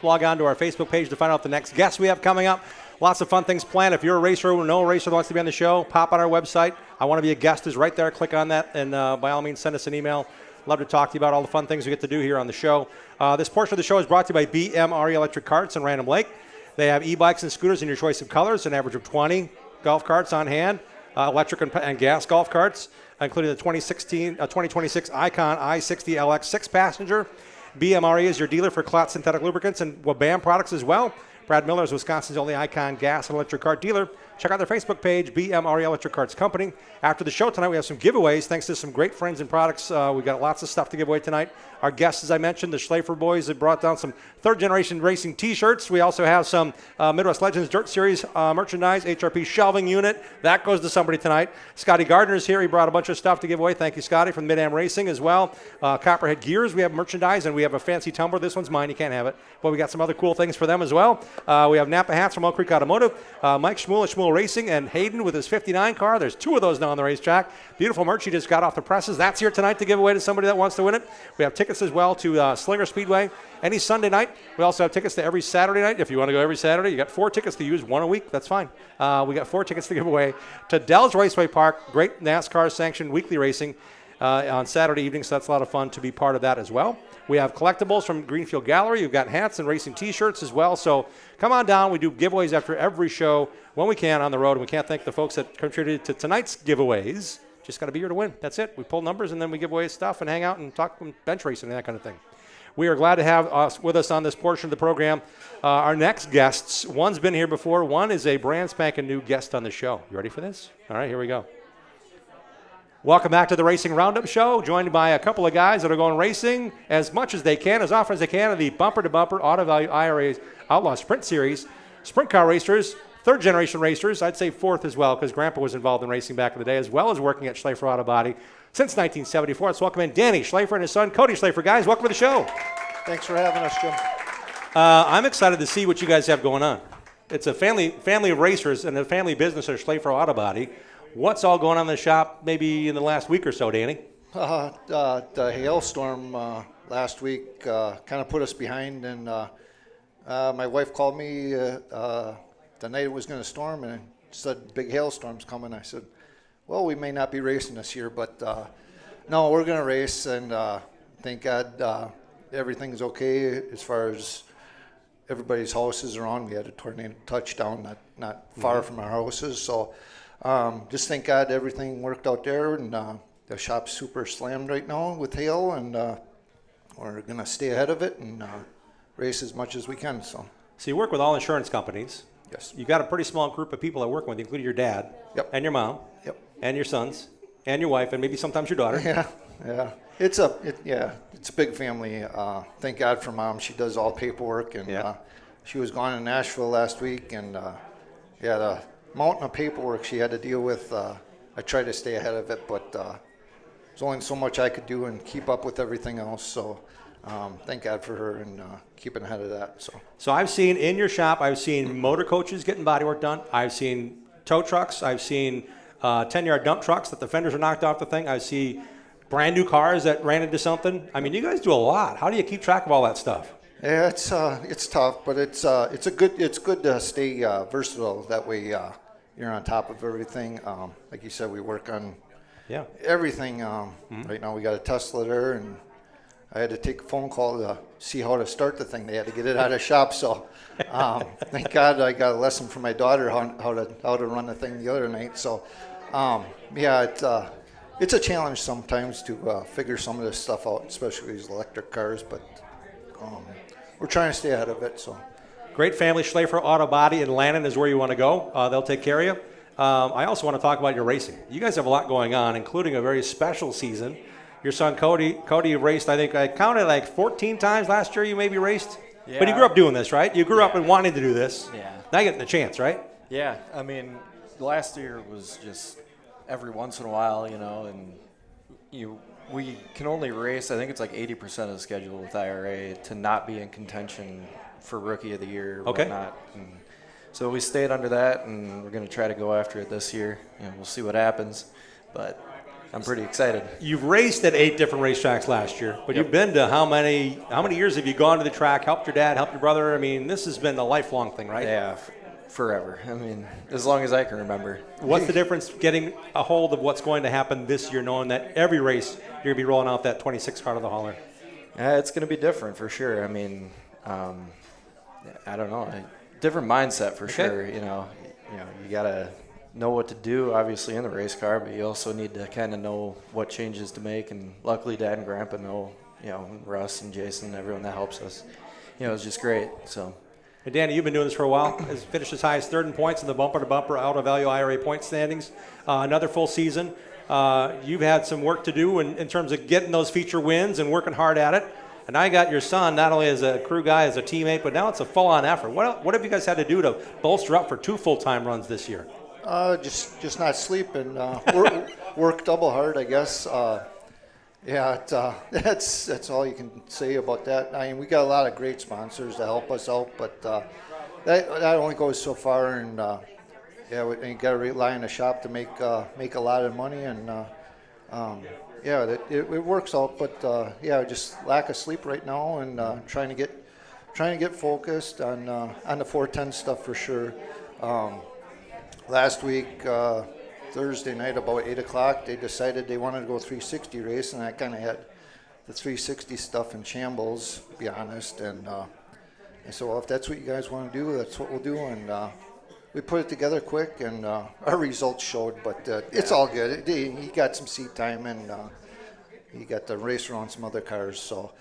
log on to our Facebook page to find out the next guests we have coming up. Lots of fun things planned. If you're a racer or know a racer that wants to be on the show, pop on our website. I want to be a guest is right there. Click on that, and by all means, send us an email. Love to talk to you about all the fun things we get to do here on the show. This portion of the show is brought to you by BMRE Electric Carts in Random Lake. They have e-bikes and scooters in your choice of colors, an average of 20 golf carts on hand, electric and gas golf carts, including the 2026 Icon i60 LX 6-passenger. BMRE is your dealer for Klotz synthetic lubricants and Wabam products as well. Brad Miller is Wisconsin's only Icon gas and electric cart dealer. Check out their Facebook page, BMRE Electric Carts Company. After the show tonight, we have some giveaways thanks to some great friends and products. We've got lots of stuff to give away tonight. Our guests, as I mentioned, the Schlafer boys have brought down some third-generation racing T-shirts. We also have some Midwest Legends Dirt Series merchandise, HRP shelving unit. That goes to somebody tonight. Scotty Gardner's here. He brought a bunch of stuff to give away. Thank you, Scotty, from Mid-Am Racing as well. Copperhead Gears, we have merchandise, and we have a fancy tumbler. This one's mine. You can't have it. But we got some other cool things for them as well. We have Napa hats from Oak Creek Automotive, Mike Schmuel at Schmuel Racing, and Hayden with his 59 car. There's two of those now on the racetrack. Beautiful merch he just got off the presses. That's here tonight to give away to somebody that wants to win it. We have tickets as well to Slinger Speedway any Sunday night. We also have tickets to every Saturday night. If you want to go every Saturday, you got 4 tickets to use, 1 a week. That's fine. We got 4 tickets to give away to Dells Raceway Park. Great NASCAR sanctioned weekly racing on Saturday evening, so that's a lot of fun to be part of that as well. We have collectibles from Greenfield Gallery. You've got hats and racing T-shirts as well. So come on down. We do giveaways after every show when we can on the road. And we can't thank the folks that contributed to tonight's giveaways. Just got to be here to win. That's it. We pull numbers and then we give away stuff and hang out and talk bench racing and that kind of thing. We are glad to have us with us on this portion of the program. Our next guests, one's been here before. One is a brand spanking new guest on the show. You ready for this? All right, here we go. Welcome back to the Racing Roundup Show, joined by a couple of guys that are going racing as much as they can, as often as they can, in the bumper-to-bumper Auto Value IRA Outlaw Sprint Series. Sprint car racers, third-generation racers, I'd say fourth as well, because Grandpa was involved in racing back in the day, as well as working at Schlafer Auto Body since 1974. Let's welcome in Danny Schlafer and his son, Cody Schlafer. Guys, welcome to the show. Thanks for having us, Jim. I'm excited to see what you guys have going on. It's a family of racers and a family business at Schlafer Auto Body. What's all going on in the shop maybe in the last week or so, Danny? The hailstorm last week kind of put us behind, and my wife called me the night it was going to storm and said, big hailstorm's coming. I said, well, we may not be racing this year, but no, we're going to race, and thank God everything's okay as far as everybody's houses are on. We had a tornado touchdown not far from our houses, so just thank God everything worked out there, and the shop's super slammed right now with hail, and we're going to stay ahead of it and race as much as we can. So you work with all insurance companies. Yes. You've got a pretty small group of people that work with you, including your dad. Yep. And your mom. Yep. And your sons and your wife and maybe sometimes your daughter. Yeah. Yeah, it's a big family. Thank God for Mom. She does all paperwork, and she was gone in Nashville last week, and the mountain of paperwork she had to deal with. I tried to stay ahead of it, but there's only so much I could do and keep up with everything else. So thank God for her and keeping ahead of that. So I've seen in your shop, I've seen motor coaches getting bodywork done. I've seen tow trucks. I've seen 10-yard dump trucks that the fenders are knocked off the thing. I see brand new cars that ran into something. I mean, you guys do a lot. How do you keep track of all that stuff? Yeah, it's tough, but it's good to stay versatile. That way you're on top of everything. Like you said, we work on everything. Right now we got a Tesla there, and I had to take a phone call to see how to start the thing. They had to get it out of shop, so thank God I got a lesson from my daughter how to run the thing the other night. So it's a challenge sometimes to figure some of this stuff out, especially these electric cars. But we're trying to stay ahead of it. So great family. Schlafer Auto Body in Lannon is where you want to go. They'll take care of you. I also want to talk about your racing. You guys have a lot going on, including a very special season. Your son Cody raced, I think I counted like 14 times last year you maybe raced. Yeah. But you grew up doing this, right? You grew up and wanting to do this. Yeah. Now you're getting the chance, right? Yeah. I mean, last year was just every once in a while, and we can only race, I think it's like 80% of the schedule with IRA to not be in contention for Rookie of the Year or whatnot. And so we stayed under that, and we're going to try to go after it this year. We'll see what happens, but I'm pretty excited. You've raced at 8 different racetracks last year, but you've been to how many years have you gone to the track, helped your dad, helped your brother? I mean, this has been a lifelong thing, right? Yeah, forever. I mean, as long as I can remember. What's the difference getting a hold of what's going to happen this year, knowing that every race you're going to be rolling out that 26 car to the hauler? It's going to be different for sure. I mean, I don't know. Different mindset for sure. You got to know what to do, obviously, in the race car, but you also need to kind of know what changes to make. And luckily, Dad and Grandpa know, Russ and Jason, everyone that helps us. It's just great. So. Hey, Danny, you've been doing this for a while. Has finished as high as third in points in the bumper-to-bumper out-of-value IRA point standings. Another full season. You've had some work to do in terms of getting those feature wins and working hard at it. And I got your son not only as a crew guy, as a teammate, but now it's a full-on effort. What have you guys had to do to bolster up for 2 full-time runs this year? Just not sleeping. Work double hard, I guess. That's all you can say about that. I mean, we got a lot of great sponsors to help us out, but that only goes so far. And you got to rely on the shop to make a lot of money. And it works out. But just lack of sleep right now, and trying to get focused on the 410 stuff for sure. Last week, Thursday night, about 8 o'clock, they decided they wanted to go 360 race, and I kind of had the 360 stuff in shambles, to be honest. And I said, well, if that's what you guys want to do, that's what we'll do. And we put it together quick, and our results showed. But it's all good. He got some seat time, and he got to race around some other cars. So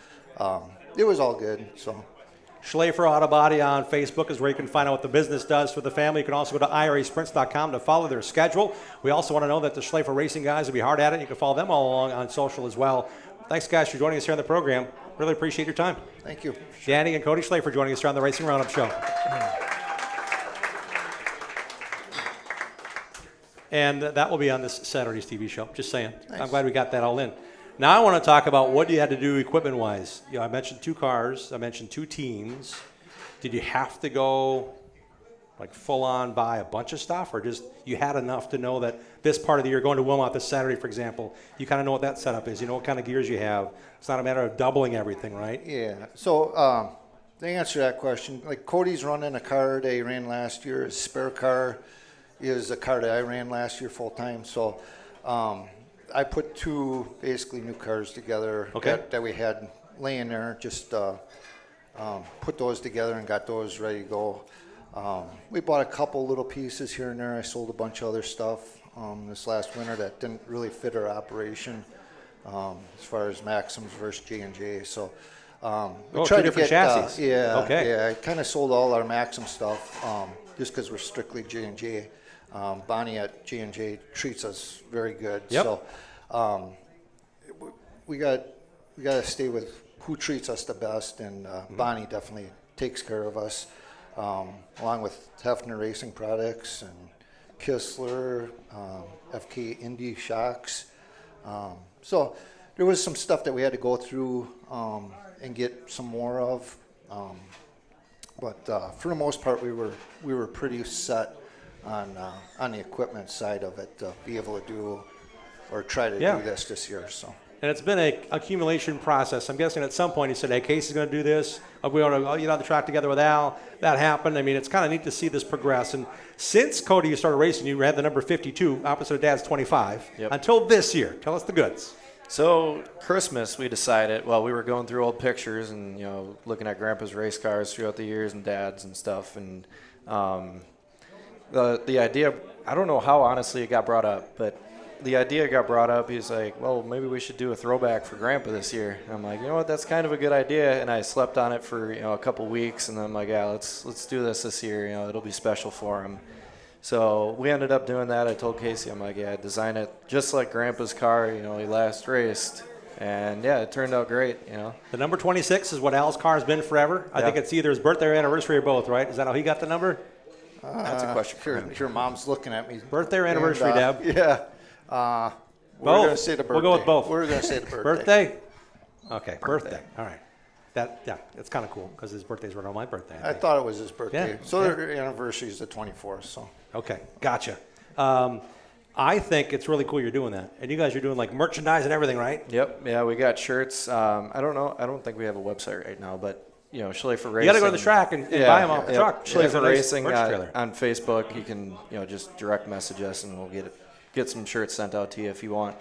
it was all good. So. Schlafer Auto Body on Facebook is where you can find out what the business does for the family. You can also go to IRAsprints.com to follow their schedule. We also want to know that the Schlafer Racing guys will be hard at it. You can follow them all along on social as well. Thanks, guys, for joining us here on the program. Really appreciate your time. Thank you. Danny and Cody Schlafer joining us here on the Racing RoundUp Show. And that will be on this Saturday's TV show. Just saying. Nice. I'm glad we got that all in. Now I want to talk about what you had to do equipment-wise. I mentioned 2 cars. I mentioned 2 teams. Did you have to go like full-on buy a bunch of stuff, or just you had enough to know that this part of the year, going to Wilmot this Saturday, for example, you kind of know what that setup is. You know what kind of gears you have. It's not a matter of doubling everything, right? Yeah. So to answer that question, like Cody's running a car that he ran last year. His spare car is a car that I ran last year full-time. So I put 2 basically new cars together that we had laying there. Just put those together and got those ready to go. We bought a couple little pieces here and there. I sold a bunch of other stuff this last winter that didn't really fit our operation as far as Maxims versus J&J. So we tried to get chassis. I kind of sold all our Maxim stuff just because we're strictly J&J. Bonnie at J&J treats us very good. Yep. So we got to stay with who treats us the best, and Bonnie definitely takes care of us, along with Hefner Racing Products and Kistler, FK Indy Shocks. So there was some stuff that we had to go through and get some more of, but for the most part, we were pretty set on the equipment side of it to be able to do or try to do this year. So. And it's been an accumulation process. I'm guessing at some point he said, hey, Casey's going to do this. We want to get on the track together with Al. That happened. I mean, it's kind of neat to see this progress. And since, Cody, you started racing, you had the number 52, opposite of Dad's 25, until this year. Tell us the goods. So Christmas, we decided, well, we were going through old pictures and, looking at Grandpa's race cars throughout the years and Dad's and stuff. And the idea, I don't know how honestly it got brought up, but the idea got brought up. He's like, well, maybe we should do a throwback for Grandpa this year. And I'm like, you know what, that's kind of a good idea. And I slept on it for a couple weeks, and then I'm like, yeah, let's do this year. It'll be special for him. So we ended up doing that. I told Casey, I'm like, yeah, design it just like Grandpa's car. He last raced, and yeah, it turned out great. The number 26 is what Al's car has been forever. I think it's either his birthday or anniversary or both, right? Is that how he got the number? That's a question for him. Your mom's looking at me. Birthday or anniversary, Deb? Yeah. We're going to say the birthday. We'll go with both. We're going to say the birthday. Birthday? Okay, birthday. All right. It's kind of cool because his birthday's right on my birthday. I thought it was his birthday. Yeah. So their anniversary is the 24th. So. Okay, gotcha. I think it's really cool you're doing that. And you guys are doing like merchandise and everything, right? Yep. Yeah, we got shirts. I don't know. I don't think we have a website right now, but Schleifer Racing. You got to go to the track and buy them off the truck. Schleifer Racing on Facebook. You can just direct message us and we'll get some shirts sent out to you if you want.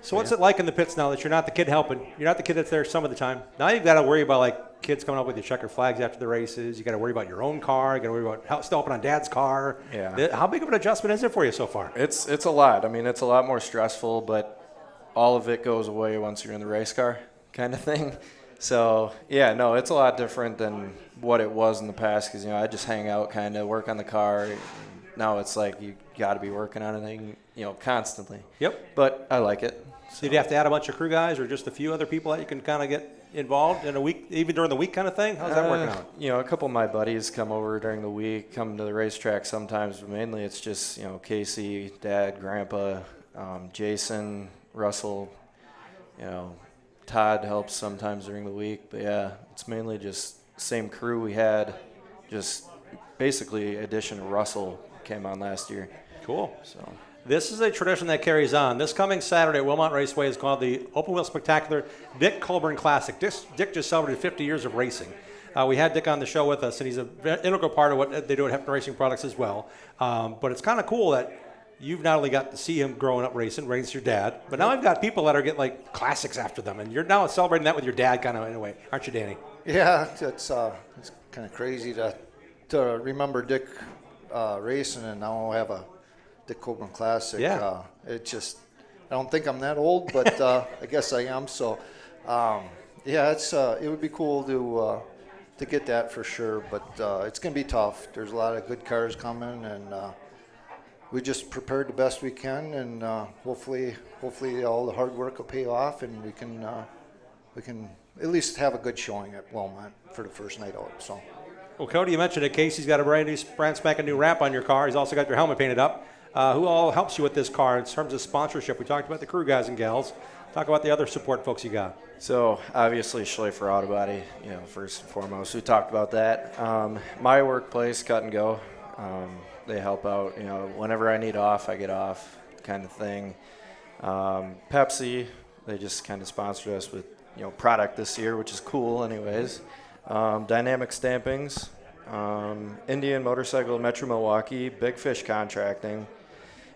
So what's it like in the pits now that you're not the kid helping? You're not the kid that's there some of the time. Now you've got to worry about like kids coming up with your checker flags after the races. You got to worry about your own car. You got to worry about still helping on Dad's car. Yeah. How big of an adjustment is it for you so far? It's a lot. I mean, it's a lot more stressful, but all of it goes away once you're in the race car, kind of thing. So yeah, no, it's a lot different than what it was in the past because I just hang out, kind of work on the car. Now it's like you got to be working on anything, constantly. Yep. But I like it. So did you have to add a bunch of crew guys or just a few other people that you can kind of get involved in a week, even during the week kind of thing? How's that working out? A couple of my buddies come over during the week, come to the racetrack sometimes, but mainly it's just, Casey, Dad, Grandpa, Jason, Russell, Todd helps sometimes during the week. But yeah, it's mainly just same crew we had, just basically addition of Russell came on last year. Cool. So this is a tradition that carries on. This coming Saturday at Wilmot Raceway is called the Open Wheel Spectacular Dick Colburn Classic. Dick just celebrated 50 years of racing. We had Dick on the show with us, and he's an integral part of what they do at Hefner Racing Products as well. But it's kind of cool that you've not only got to see him growing up racing your dad, but now I've got people that are getting like classics after them, and you're now celebrating that with your dad kind of in a way, aren't you, Danny? Yeah, it's kind of crazy to remember Dick racing and now have a Dick Colburn Classic. Yeah. I don't think I'm that old, but I guess I am. So, it would be cool to get that for sure, but it's going to be tough. There's a lot of good cars coming, and we just prepared the best we can, and hopefully all the hard work will pay off, and we can at least have a good showing at Wilmot for the first night out. So. Well, Cody, you mentioned it. Casey's got a brand spanking new wrap on your car. He's also got your helmet painted up. Who all helps you with this car in terms of sponsorship? We talked about the crew guys and gals. Talk about the other support folks you got. So obviously Schleifer Auto Body, first and foremost. We talked about that. My workplace, Cut and Go. They help out. Whenever I need off, I get off, kind of thing. Pepsi, they just kind of sponsored us with product this year, which is cool, anyways. Dynamic Stampings, Indian Motorcycle, Metro Milwaukee, Big Fish Contracting,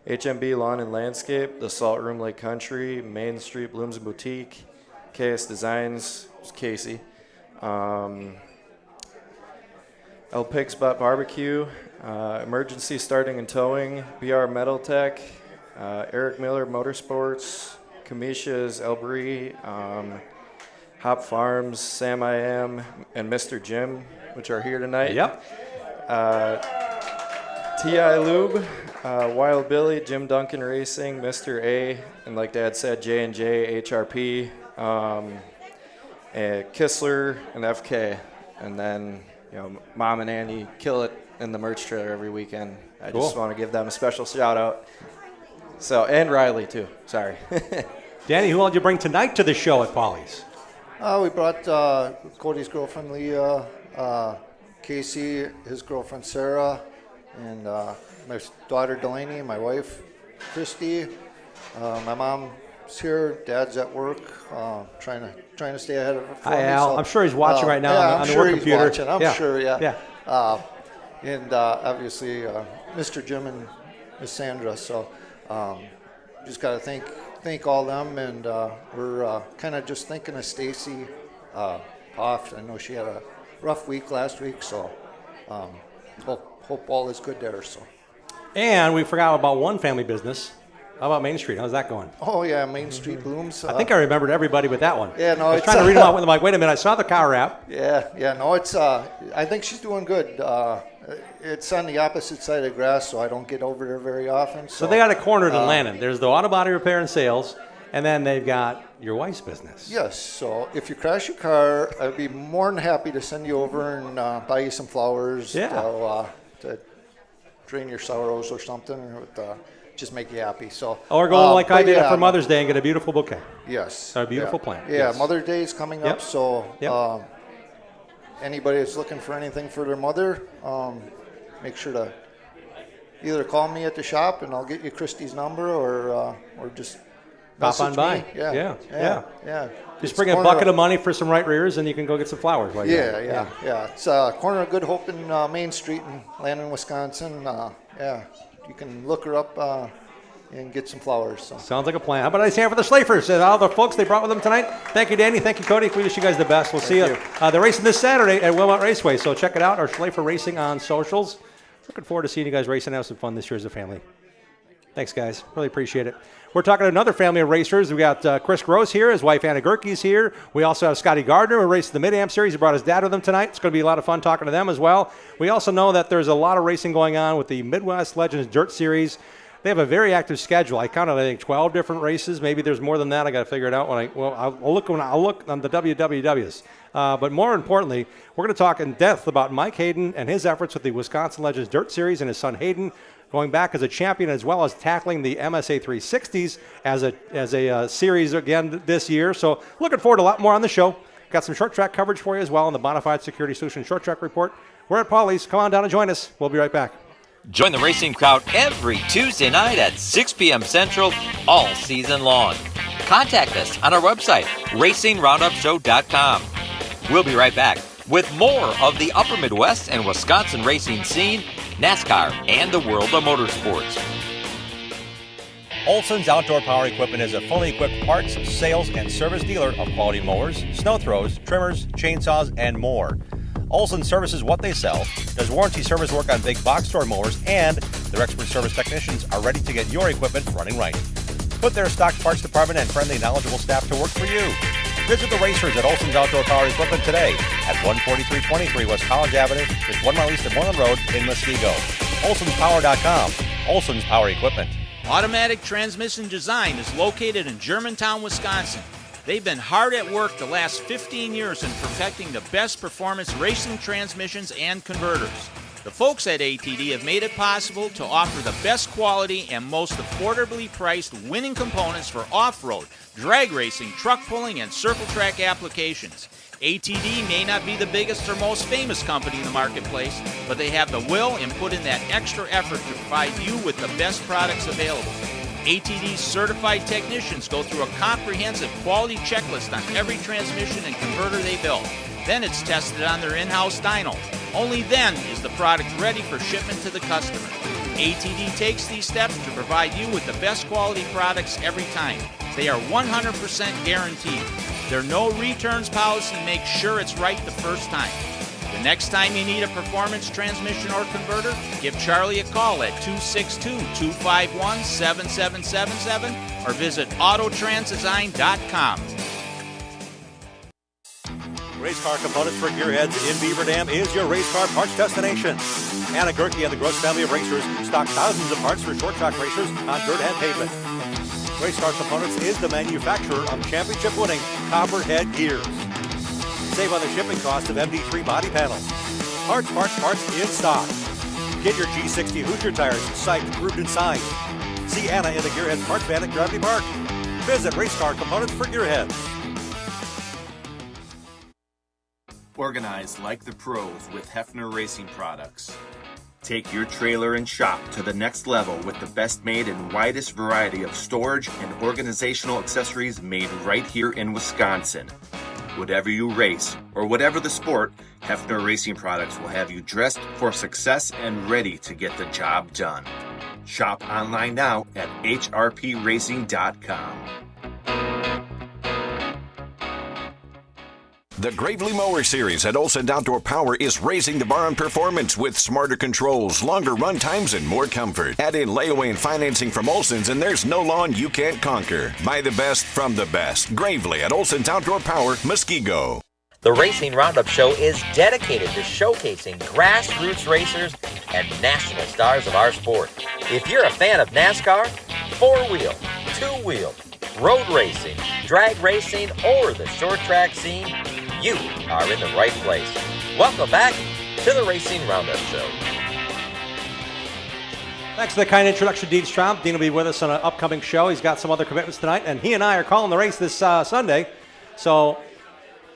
HMB Lawn and Landscape, The Salt Room Lake Country, Main Street Blooms and Boutique, KS Designs, Casey, El Pig Spot Barbecue, Emergency Starting and Towing, BR Metal Tech, Eric Miller Motorsports, Kamisha's El Brie, Hop Farms, Sam I Am, and Mr. Jim, which are here tonight. Yep. TI Lube, Wild Billy, Jim Duncan Racing, Mr. A, and like Dad said, J&J, HRP, Kistler, and FK. And then, Mom and Andy kill it in the merch trailer every weekend. I just want to give them a special shout out. So, and Riley too. Sorry. Danny, who all did you bring tonight to the show at Polly's? We brought Cody's girlfriend Leah, Casey, his girlfriend Sarah, and my daughter Delaney, my wife Christy. My mom's here. Dad's at work, trying to stay ahead of it. Hi, Al. I'm sure he's watching right now on the work computer. He's watching. I'm sure. Yeah. Yeah. And obviously, Mr. Jim and Miss Sandra. So, just got to thank all them, and we're kind of just thinking of Stacy off. I know she had a rough week last week, so hope all is good there. So. And we forgot about one family business. How about Main Street? How's that going? Oh yeah, Main Street Blooms. I think I remembered everybody with that one. Yeah, no, I was trying to read them out with them. Like, wait a minute, I saw the car wrap. Yeah, no, it's. I think she's doing good. It's on the opposite side of the grass, so I don't get over there very often. So they got it cornered in Lannon. There's the auto body repair and sales, and then they've got your wife's business. Yes, so if you crash your car, I'd be more than happy to send you over and buy you some flowers. Yeah. To drain your sorrows or something, or just make you happy. So. Or go like I did for Mother's Day and get a beautiful bouquet. Yes. A beautiful plant. Yeah, yes. Mother's Day is coming up, so anybody that's looking for anything for their mother, make sure to either call me at the shop and I'll get you Christy's number, or just pop on by. Me. Yeah. Just bring a bucket of money for some right rears, and you can go get some flowers. Yeah. It's corner of Good Hope in Main Street in Landon, Wisconsin. You can look her up and get some flowers. So. Sounds like a plan. How about I stand for the Schlafers and all the folks they brought with them tonight? Thank you, Danny. Thank you, Cody. We wish you guys the best. We'll see you. They're racing this Saturday at Wilmot Raceway, so check it out. Our Schlafer Racing on socials. Looking forward to seeing you guys race and have some fun this year as a family. Thanks, guys. Really appreciate it. We're talking to another family of racers. We got Chris Gross here. His wife Anna Gerke's here. We also have Scotty Gardner, who raced the Mid-Am Series. He brought his dad with him tonight. It's going to be a lot of fun talking to them as well. We also know that there's a lot of racing going on with the Midwest Legends Dirt Series. They have a very active schedule. I counted, I think, 12 different races. Maybe there's more than that. I got to figure it out I'll look on the WWWs. But more importantly, we're going to talk in depth about Mike Hayden and his efforts with the Wisconsin Legends Dirt Series and his son Hayden going back as a champion, as well as tackling the MSA 360s as a series again this year. So looking forward to a lot more on the show. Got some short track coverage for you as well on the Bonafide Security Solutions Short Track Report. We're at Polly's. Come on down and join us. We'll be right back. Join the racing crowd every Tuesday night at 6 p.m. Central all season long. Contact us on our website, RacingRoundUpShow.com. We'll be right back with more of the Upper Midwest and Wisconsin racing scene, NASCAR, and the world of motorsports. Olson's Outdoor Power Equipment is a fully equipped parts, sales, and service dealer of quality mowers, snow throws, trimmers, chainsaws, and more. Olson services what they sell, does warranty service work on big box store mowers, and their expert service technicians are ready to get your equipment running right. Put their stock parts department and friendly, knowledgeable staff to work for you. Visit the racers at Olson's Outdoor Power Equipment today at 14323 West College Avenue, just 1 mile east of Moreland Road in Muskego. Olson'sPower.com. Olson's Power Equipment. Automatic Transmission Design is located in Germantown, Wisconsin. They've been hard at work the last 15 years in perfecting the best performance racing transmissions and converters. The folks at ATD have made it possible to offer the best quality and most affordably priced winning components for off-road, drag racing, truck pulling, and circle track applications. ATD may not be the biggest or most famous company in the marketplace, but they have the will and put in that extra effort to provide you with the best products available. ATD's certified technicians go through a comprehensive quality checklist on every transmission and converter they build. Then it's tested on their in-house dyno. Only then is the product ready for shipment to the customer. ATD takes these steps to provide you with the best quality products every time. They are 100% guaranteed. Their no returns policy makes sure it's right the first time. The next time you need a performance transmission or converter, give Charlie a call at 262-251-7777 or visit autotransdesign.com. Race car components for gearheads in Beaver Dam is your race car parts destination. Anna Gerke and the Gross family of racers stock thousands of parts for short track racers on dirt and pavement. Race car components is the manufacturer of championship-winning Copperhead gears. Save on the shipping cost of MD3 body panels. Parts in stock. Get your G60 Hoosier tires siped, grooved, and signed. See Anna in the Gearheads Parts Van at Gravity Park. Visit Race Car Components for Gearheads. Organized like the pros with Hefner Racing Products. Take your trailer and shop to the next level with the best made and widest variety of storage and organizational accessories made right here in Wisconsin. Whatever you race or whatever the sport, Hefner Racing Products will have you dressed for success and ready to get the job done. Shop online now at hrpracing.com. The Gravely Mower Series at Olson Outdoor Power is raising the bar on performance with smarter controls, longer run times, and more comfort. Add in layaway and financing from Olson's, and there's no lawn you can't conquer. Buy the best from the best. Gravely at Olson's Outdoor Power, Muskego. The Racing Roundup Show is dedicated to showcasing grassroots racers and national stars of our sport. If you're a fan of NASCAR, four-wheel, two-wheel, road racing, drag racing, or the short track scene, you are in the right place. Welcome back to the Racing Roundup Show. Thanks for the kind introduction, Dean Strom. Dean will be with us on an upcoming show. He's got some other commitments tonight, and he and I are calling the race this Sunday. So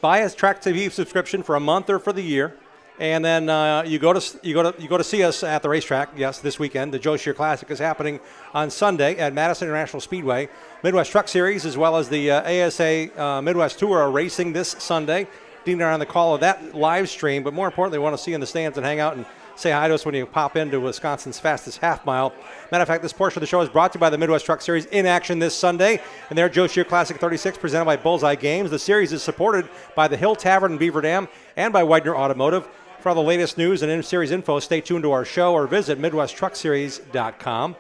buy a Track TV subscription for a month or for the year, and then you go to see us at the racetrack. Yes, this weekend, the Joe Shear Classic is happening on Sunday at Madison International Speedway. Midwest Truck Series, as well as the ASA Midwest Tour, are racing this Sunday. Dean and I are on the call of that live stream, but more importantly, we want to see you in the stands and hang out and say hi to us when you pop into Wisconsin's fastest half mile. Matter of fact, this portion of the show is brought to you by the Midwest Truck Series in action this Sunday, and their Joe Shear Classic 36 presented by Bullseye Games. The series is supported by the Hill Tavern in Beaver Dam and by Widener Automotive. For all the latest news and in-series info, stay tuned to our show or visit MidwestTruckSeries.com.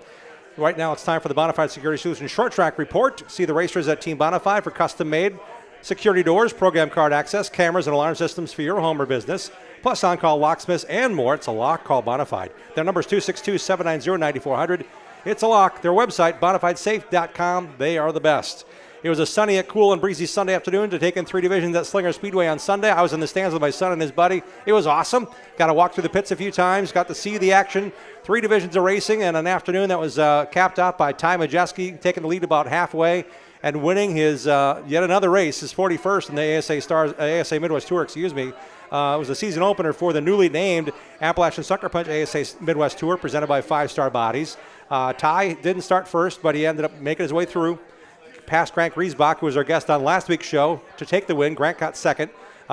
Right now, it's time for the Bonafide Security Solutions Short Track Report. See the racers at Team Bonafide for custom-made security doors, program card access, cameras, and alarm systems for your home or business, plus on-call locksmiths and more. It's a lock. Call Bonafide. Their number is 262-790-9400. It's a lock. Their website, bonafidesafe.com. They are the best. It was a sunny, cool, and breezy Sunday afternoon to take in 3 divisions at Slinger Speedway on Sunday. I was in the stands with my son and his buddy. It was awesome. Got to walk through the pits a few times. Got to see the action. 3 divisions of racing and an afternoon that was capped off by Ty Majeski taking the lead about halfway and winning his yet another race, his 41st in the ASA Midwest Tour. It was a season opener for the newly named Appalachian Sucker Punch ASA Midwest Tour presented by 5 Star Bodies. Ty didn't start first, but he ended up making his way through. Past Grant Griesbach, who was our guest on last week's show, to take the win. Grant got second.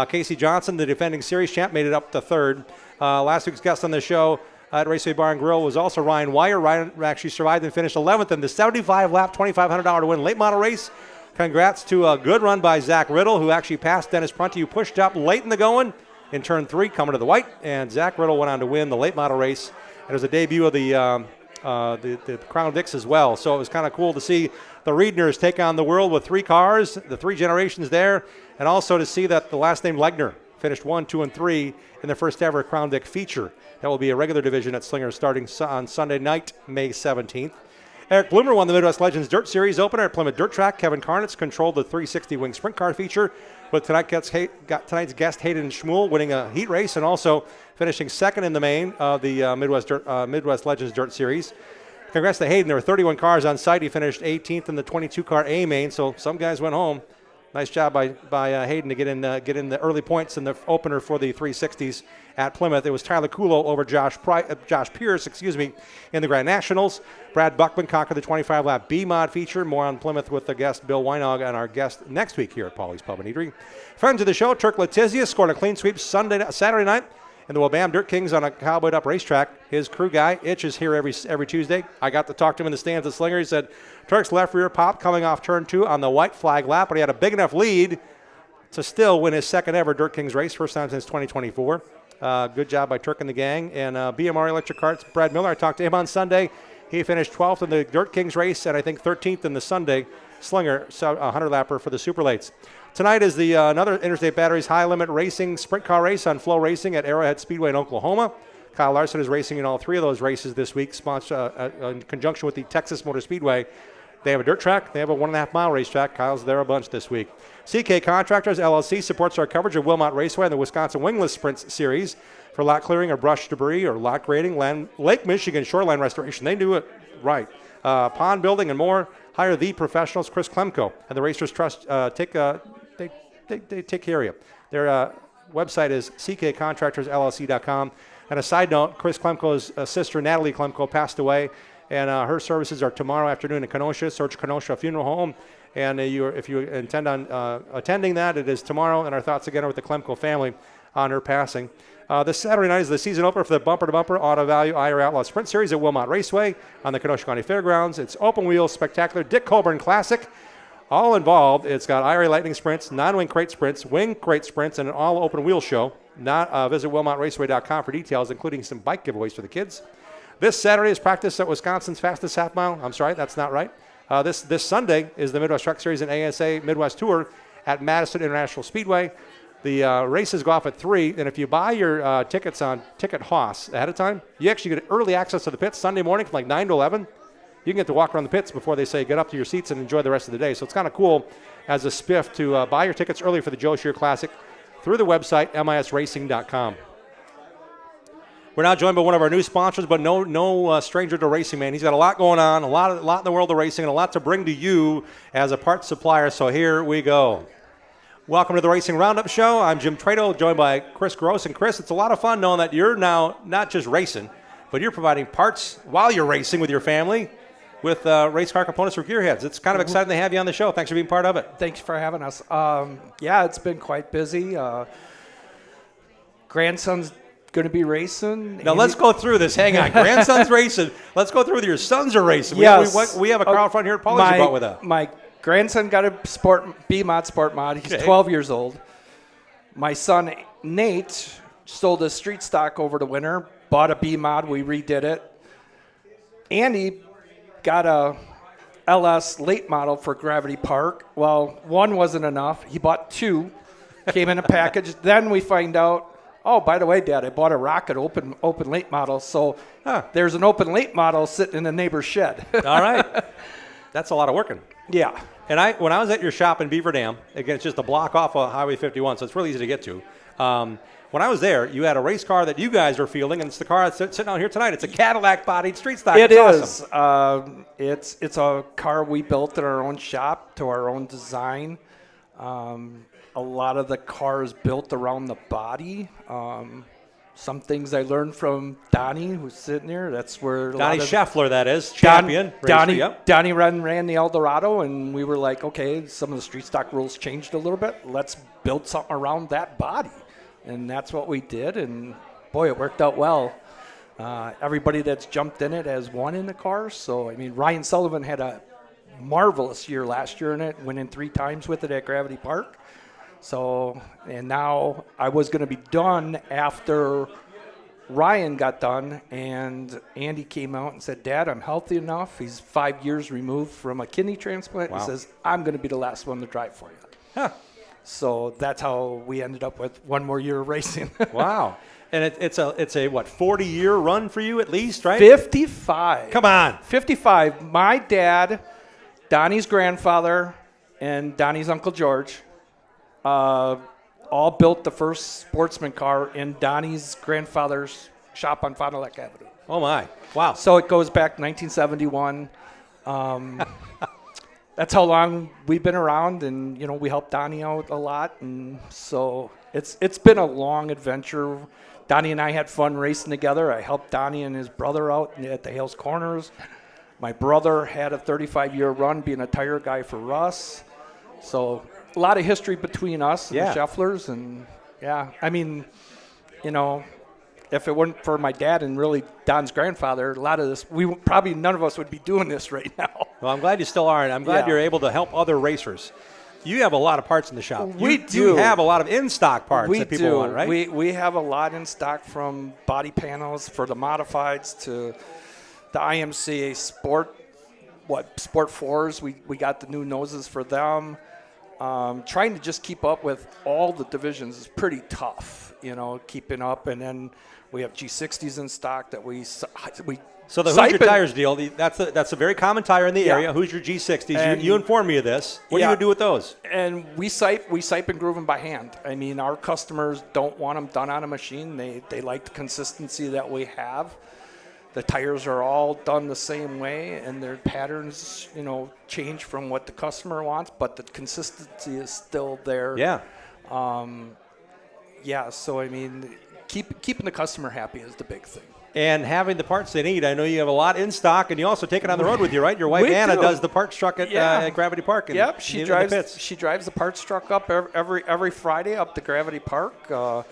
Casey Johnson, the defending series champ, made it up to third. Last week's guest on the show at Raceway Bar and Grill was also Ryan Wire. Ryan actually survived and finished 11th in the 75-lap, $2,500 to win late model race. Congrats to a good run by Zach Riddle, who actually passed Dennis Prunty, who pushed up late in the going in turn 3, coming to the white. And Zach Riddle went on to win the late model race. It was a debut of the Crown Vics as well. So it was kind of cool to see the Riedners take on the world with 3 cars, the 3 generations there, and also to see that the last name Legner finished 1, 2, and 3 in the first ever Crown Vic feature. That will be a regular division at Slinger starting on Sunday night, May 17th. Eric Bloomer won the Midwest Legends Dirt Series opener at Plymouth Dirt Track. Kevin Karnitz controlled the 360 wing sprint car feature, with tonight's guest Hayden Schmuel winning a heat race and also finishing second in the main of the Midwest Legends Dirt Series. Congrats to Hayden. There were 31 cars on site. He finished 18th in the 22-car A main, so some guys went home. Nice job by Hayden to get in the early points in the opener for the 360s at Plymouth. It was Tyler Kulo over Josh Pierce, in the Grand Nationals. Brad Buckman conquered the 25-lap B-Mod feature. More on Plymouth with the guest Bill Weinog and our guest next week here at Paulie's Pub and Eatery. Friends of the show, Turk Letizia scored a clean sweep Saturday night in the Wabam Dirt Kings on a cowboyed up racetrack. His crew guy, Itch, is here every Tuesday. I got to talk to him in the stands at Slinger. He said Turk's left rear popped coming off turn 2 on the white flag lap, but he had a big enough lead to still win his second ever Dirt Kings race, first time since 2024. Good job by Turk and the gang. And BMR Electric Carts, Brad Miller, I talked to him on Sunday. He finished 12th in the Dirt Kings race and I think 13th in the Sunday Slinger 100-lapper for the Super Lates. Tonight is the another Interstate Batteries High Limit Racing Sprint Car Race on Flow Racing at Arrowhead Speedway in Oklahoma. Kyle Larson is racing in all 3 of those races this week, in conjunction with the Texas Motor Speedway. They have a dirt track. They have a 1.5-mile racetrack. Kyle's there a bunch this week. CK Contractors, LLC, supports our coverage of Wilmot Raceway and the Wisconsin Wingless Sprints Series for lot clearing or brush debris or lot grading, Lake Michigan shoreline restoration. They do it right. Pond building and more. Hire the professionals, Chris Klemko. And the Racers Trust take care of you. Their website is ckcontractorsllc.com. And a side note, Chris Klemko's sister, Natalie Klemko, passed away. And her services are tomorrow afternoon in Kenosha, Search Kenosha Funeral Home. And if you intend on attending that, it is tomorrow. And our thoughts again are with the Klemko family on her passing. This Saturday night is the season opener for the Bumper to Bumper Auto Value IR Outlaw Sprint Series at Wilmot Raceway on the Kenosha County Fairgrounds. It's open wheel, spectacular Dick Colburn Classic. All involved. It's got IRA Lightning Sprints, non-wing crate sprints, wing crate sprints, and an all open wheel show. Visit WilmotRaceway.com for details, including some bike giveaways for the kids. This Saturday is practice at Wisconsin's fastest half mile. I'm sorry, that's not right. This Sunday is the Midwest Truck Series and ASA Midwest Tour at Madison International Speedway. The races go off at 3, and if you buy your tickets on Ticket Hoss ahead of time, you actually get early access to the pits Sunday morning from like 9 to 11. You can get to walk around the pits before they say get up to your seats and enjoy the rest of the day. So it's kind of cool as a spiff to buy your tickets early for the Joe Shear Classic through the website, misracing.com. We're now joined by one of our new sponsors, but no stranger to racing, man. He's got a lot going on, a lot in the world of racing, and a lot to bring to you as a parts supplier. So here we go. Welcome to the Racing Roundup Show. I'm Jim Trado, joined by Chris Gross. And Chris, it's a lot of fun knowing that you're now not just racing, but you're providing parts while you're racing with your family with race car components for gearheads. It's kind of exciting to have you on the show. Thanks for being part of it. Thanks for having us. Yeah, it's been quite busy. Grandson's going to be racing. Now let's go through this. Hang on. Grandson's racing. Let's go through with your sons are racing. Yes. We have a car out front here at Paulie's you brought with us. My grandson got a B-Mod Sport Mod. He's 12 years old. My son Nate sold his street stock over the winter, bought a B-Mod. We redid it. Andy got a LS late model for Gravity Park. Well, one wasn't enough. He bought 2, came in a package. Then we find out, oh, by the way, Dad, I bought a Rocket open late model. So there's an open late model sitting in the neighbor's shed. All right. That's a lot of working. Yeah. And when I was at your shop in Beaver Dam, again, it's just a block off of Highway 51, so it's really easy to get to. When I was there, you had a race car that you guys are fielding, and it's the car that's sitting out here tonight. It's a Cadillac-bodied street stock. It is. Awesome. It's a car we built in our own shop to our own design. A lot of the car is built around the body. Some things I learned from Donnie, who's sitting here. That's where Donnie Scheffler, that is, champion. Donnie ran the Eldorado, and we were like, okay, some of the street stock rules changed a little bit. Let's build something around that body. And that's what we did, and boy, it worked out well. Everybody that's jumped in it has won in the car. So, I mean, Ryan Sullivan had a marvelous year last year in it, went in 3 times with it at Gravity Park. So, and now I was going to be done after Ryan got done, and Andy came out and said, Dad, I'm healthy enough. He's 5 years removed from a kidney transplant. Wow. He says, I'm going to be the last one to drive for you. Huh. So that's how we ended up with one more year of racing. Wow. And it's a what, 40-year run for you at least, right? 55. Come on. 55. My dad, Donnie's grandfather, and Donnie's Uncle George all built the first sportsman car in Donnie's grandfather's shop on Fond du Lac Avenue. Oh, my. Wow. So it goes back 1971. That's how long we've been around, and, you know, we helped Donnie out a lot. And so it's been a long adventure. Donnie and I had fun racing together. I helped Donnie and his brother out at the Hales Corners. My brother had a 35-year run being a tire guy for Russ. So a lot of history between us and the Schefflers. And, yeah, I mean, you know, if it weren't for my dad and really Don's grandfather, a lot of this, probably none of us would be doing this right now. Well, I'm glad you still are, and I'm glad you're able to help other racers. You have a lot of parts in the shop. We do. You have a lot of in-stock parts that people want, right? We have a lot in stock, from body panels for the modifieds to the IMCA Sport Sport 4s, we got the new noses for them. Trying to just keep up with all the divisions is pretty tough, keeping up. And then we have G60s in stock that we So the Hoosier Tires deal, that's a very common tire in the area. Hoosier G60s. And You informed me of this. What do you do with those? And we sipe and groove them by hand. I mean, our customers don't want them done on a machine. They like the consistency that we have. The tires are all done the same way, and their patterns, change from what the customer wants, but the consistency is still there. Yeah. So, I mean, keeping the customer happy is the big thing. And having the parts they need. I know you have a lot in stock, and you also take it on the road with you, right? Your wife Anna does the parts truck at Gravity Park. Yep, she drives the parts truck up every Friday up to Gravity Park.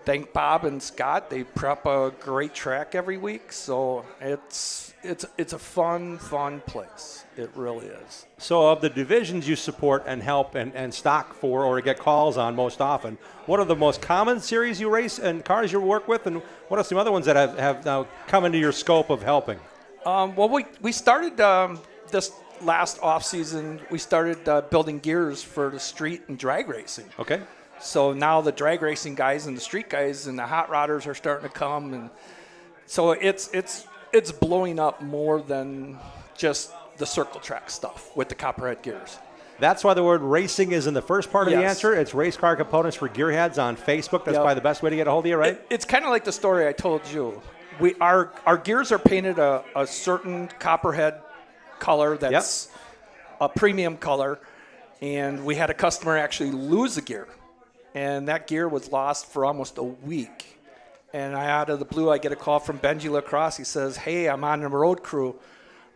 Thank Bob and Scott. They prep a great track every week, so it's a fun place. It really is. So of the divisions you support and help and stock for or get calls on most often, what are the most common series you race and cars you work with, and what are some other ones that have now come into your scope of helping? We started this last off season. We started building gears for the street and drag racing. Okay. So now the drag racing guys and the street guys and the hot rodders are starting to come, and so it's blowing up more than just the circle track stuff with the Copperhead gears. That's why the word racing is in the first part of the answer. It's Race Car Components for Gearheads on Facebook. That's probably the best way to get a hold of you, right? It's kind of like the story I told you. Our gears are painted a certain Copperhead color that's a premium color, and we had a customer actually lose a gear. And that gear was lost for almost a week. And out of the blue, I get a call from Benji Lacrosse. He says, "Hey, I'm on the road crew.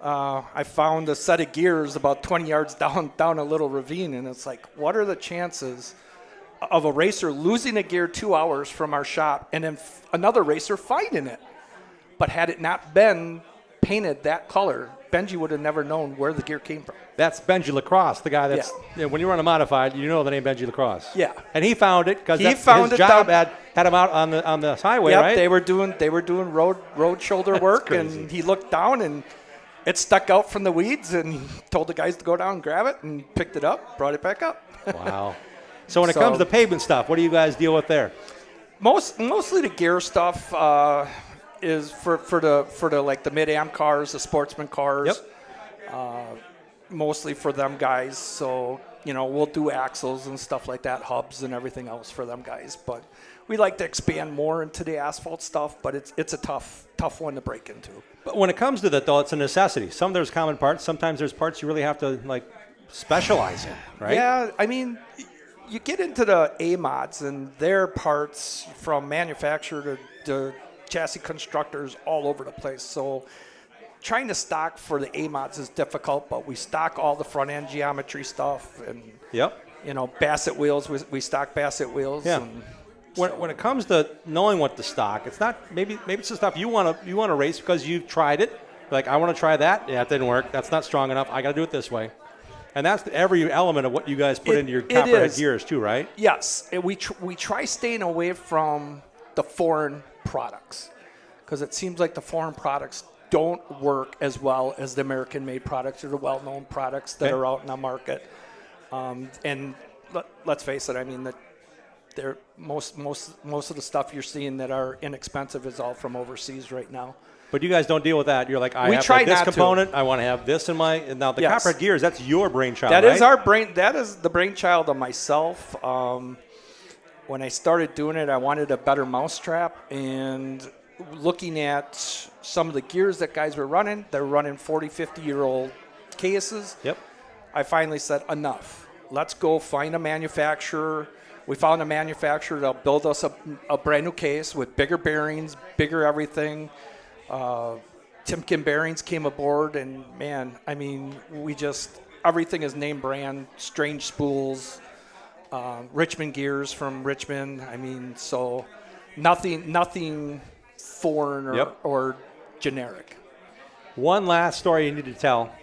I found a set of gears about 20 yards down a little ravine." And it's like, what are the chances of a racer losing a gear 2 hours from our shop and then another racer finding it? But had it not been painted that color, Benji would have never known where the gear came from. That's Benji Lacrosse, the guy that's, when you run a modified, you know the name Benji Lacrosse. Yeah. And he found it because his job had him out on the highway, right? They were doing road shoulder work, and he looked down and it stuck out from the weeds, and he told the guys to go down and grab it, and picked it up, brought it back up. Wow. So when it comes to pavement stuff, what do you guys deal with there? Mostly the gear stuff is for the like the mid-am cars, the sportsman cars. Yep. Mostly for them guys. So, we'll do axles and stuff like that, hubs and everything else for them guys. But we like to expand more into the asphalt stuff, but it's a tough one to break into. But when it comes to that, though, it's a necessity. Some there's common parts. Sometimes there's parts you really have to, specialize in, right? Yeah, I mean, you get into the A-mods, and their parts from manufacturer to chassis constructors all over the place. So trying to stock for the A-mods is difficult, but we stock all the front-end geometry stuff. And, Bassett wheels, we stock Bassett wheels. Yeah. When it comes to knowing what to stock, it's not maybe it's the stuff you want to race because you've tried it. Like, I want to try that. Yeah, it didn't work. That's not strong enough. I got to do it this way. And that's every element of what you guys put into your Copperhead gears too, right? Yes. We try staying away from the foreign products because it seems like the foreign products don't work as well as the American-made products or the well-known products that are out in the market. And let's face it, I mean, they're most of the stuff you're seeing that are inexpensive is all from overseas right now. But you guys don't deal with that. You're like, I have this component. I want to have this in my. And now the Copperhead gears, that's your brainchild. That right? is our brain. That is the brainchild of myself. When I started doing it, I wanted a better mousetrap, and looking at some of the gears that guys were running, they're running 40, 50-year-old cases. Yep. I finally said, enough. Let's go find a manufacturer. We found a manufacturer that'll build us a brand new case with bigger bearings, bigger everything. Timken bearings came aboard, and man, I mean, everything is name brand, strange spools, Richmond gears from Richmond. I mean, so nothing foreign or generic. One last story you need to tell.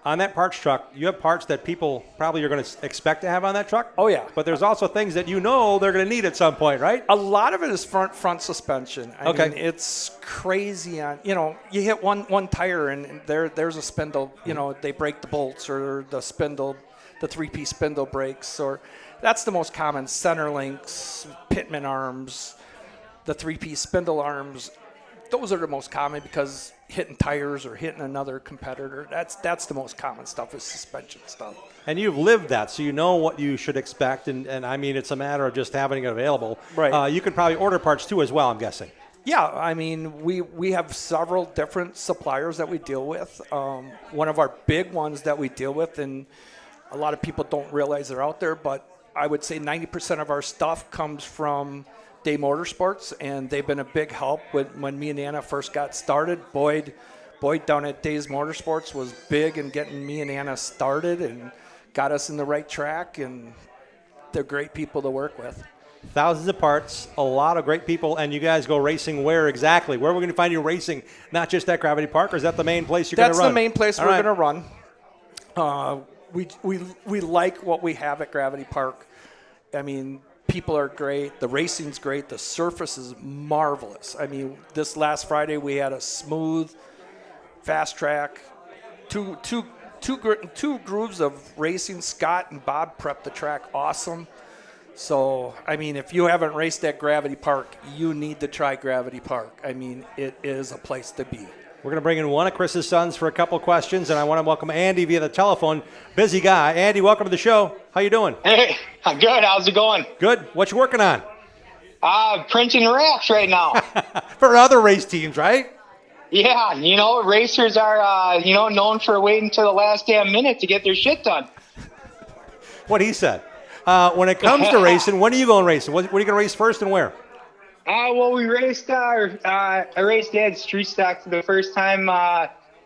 On that parts truck, you have parts that people probably are going to expect to have on that truck. Oh, yeah. But there's also things that they're going to need at some point, right? A lot of it is front suspension. I Okay. mean, it's crazy. You hit one tire and there's a spindle. They break the bolts or the spindle, the 3-piece spindle breaks. Or that's the most common. Center links, pitman arms, the 3-piece spindle arms. Those are the most common because hitting tires or hitting another competitor, that's the most common stuff is suspension stuff. And you've lived that, so you know what you should expect. And I mean, it's a matter of just having it available. Right. You can probably order parts too as well, I'm guessing. Yeah, I mean, we have several different suppliers that we deal with. One of our big ones that we deal with, and a lot of people don't realize they're out there, but I would say 90% of our stuff comes from Day Motorsports, and they've been a big help when me and Anna first got started. Boyd down at Days Motorsports was big in getting me and Anna started and got us in the right track, and they're great people to work with. Thousands of parts, a lot of great people, and you guys go racing where exactly? Where are we going to find you racing? Not just at Gravity Park, or is that the main place you're going to run? That's the main place we're going to run. We like what we have at Gravity Park. I mean, people are great. The racing's great. The surface is marvelous. I mean, this last Friday we had a smooth, fast track, two grooves of racing. Scott and Bob prepped the track awesome. So, I mean, if you haven't raced at Gravity Park, you need to try Gravity Park. I mean, it is a place to be. We're going to bring in one of Chris's sons for a couple of questions, and I want to welcome Andy via the telephone. Busy guy. Andy, welcome to the show. How you doing? Hey, I'm good. How's it going? Good. What you working on? Printing wraps right now. For other race teams, right? Yeah, racers are, known for waiting till the last damn minute to get their shit done. What he said. When it comes to racing, when are you going racing? What are you going to race first and where? Well, we raced. I raced Dad's Street Stock for the first time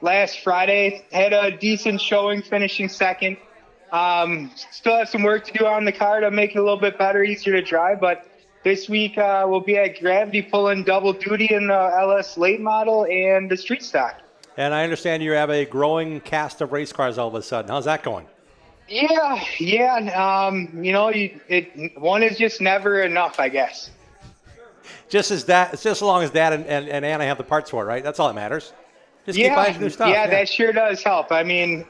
last Friday. Had a decent showing, finishing second. Still have some work to do on the car to make it a little bit better, easier to drive. But this week we'll be at Gravity pulling double duty in the LS late model and the Street Stock. And I understand you have a growing cast of race cars all of a sudden. How's that going? Yeah. One is just never enough, I guess. It's just as long as Dad and Anna have the parts for it, right? That's all that matters. Just keep buying new stuff. Yeah, that sure does help. I mean,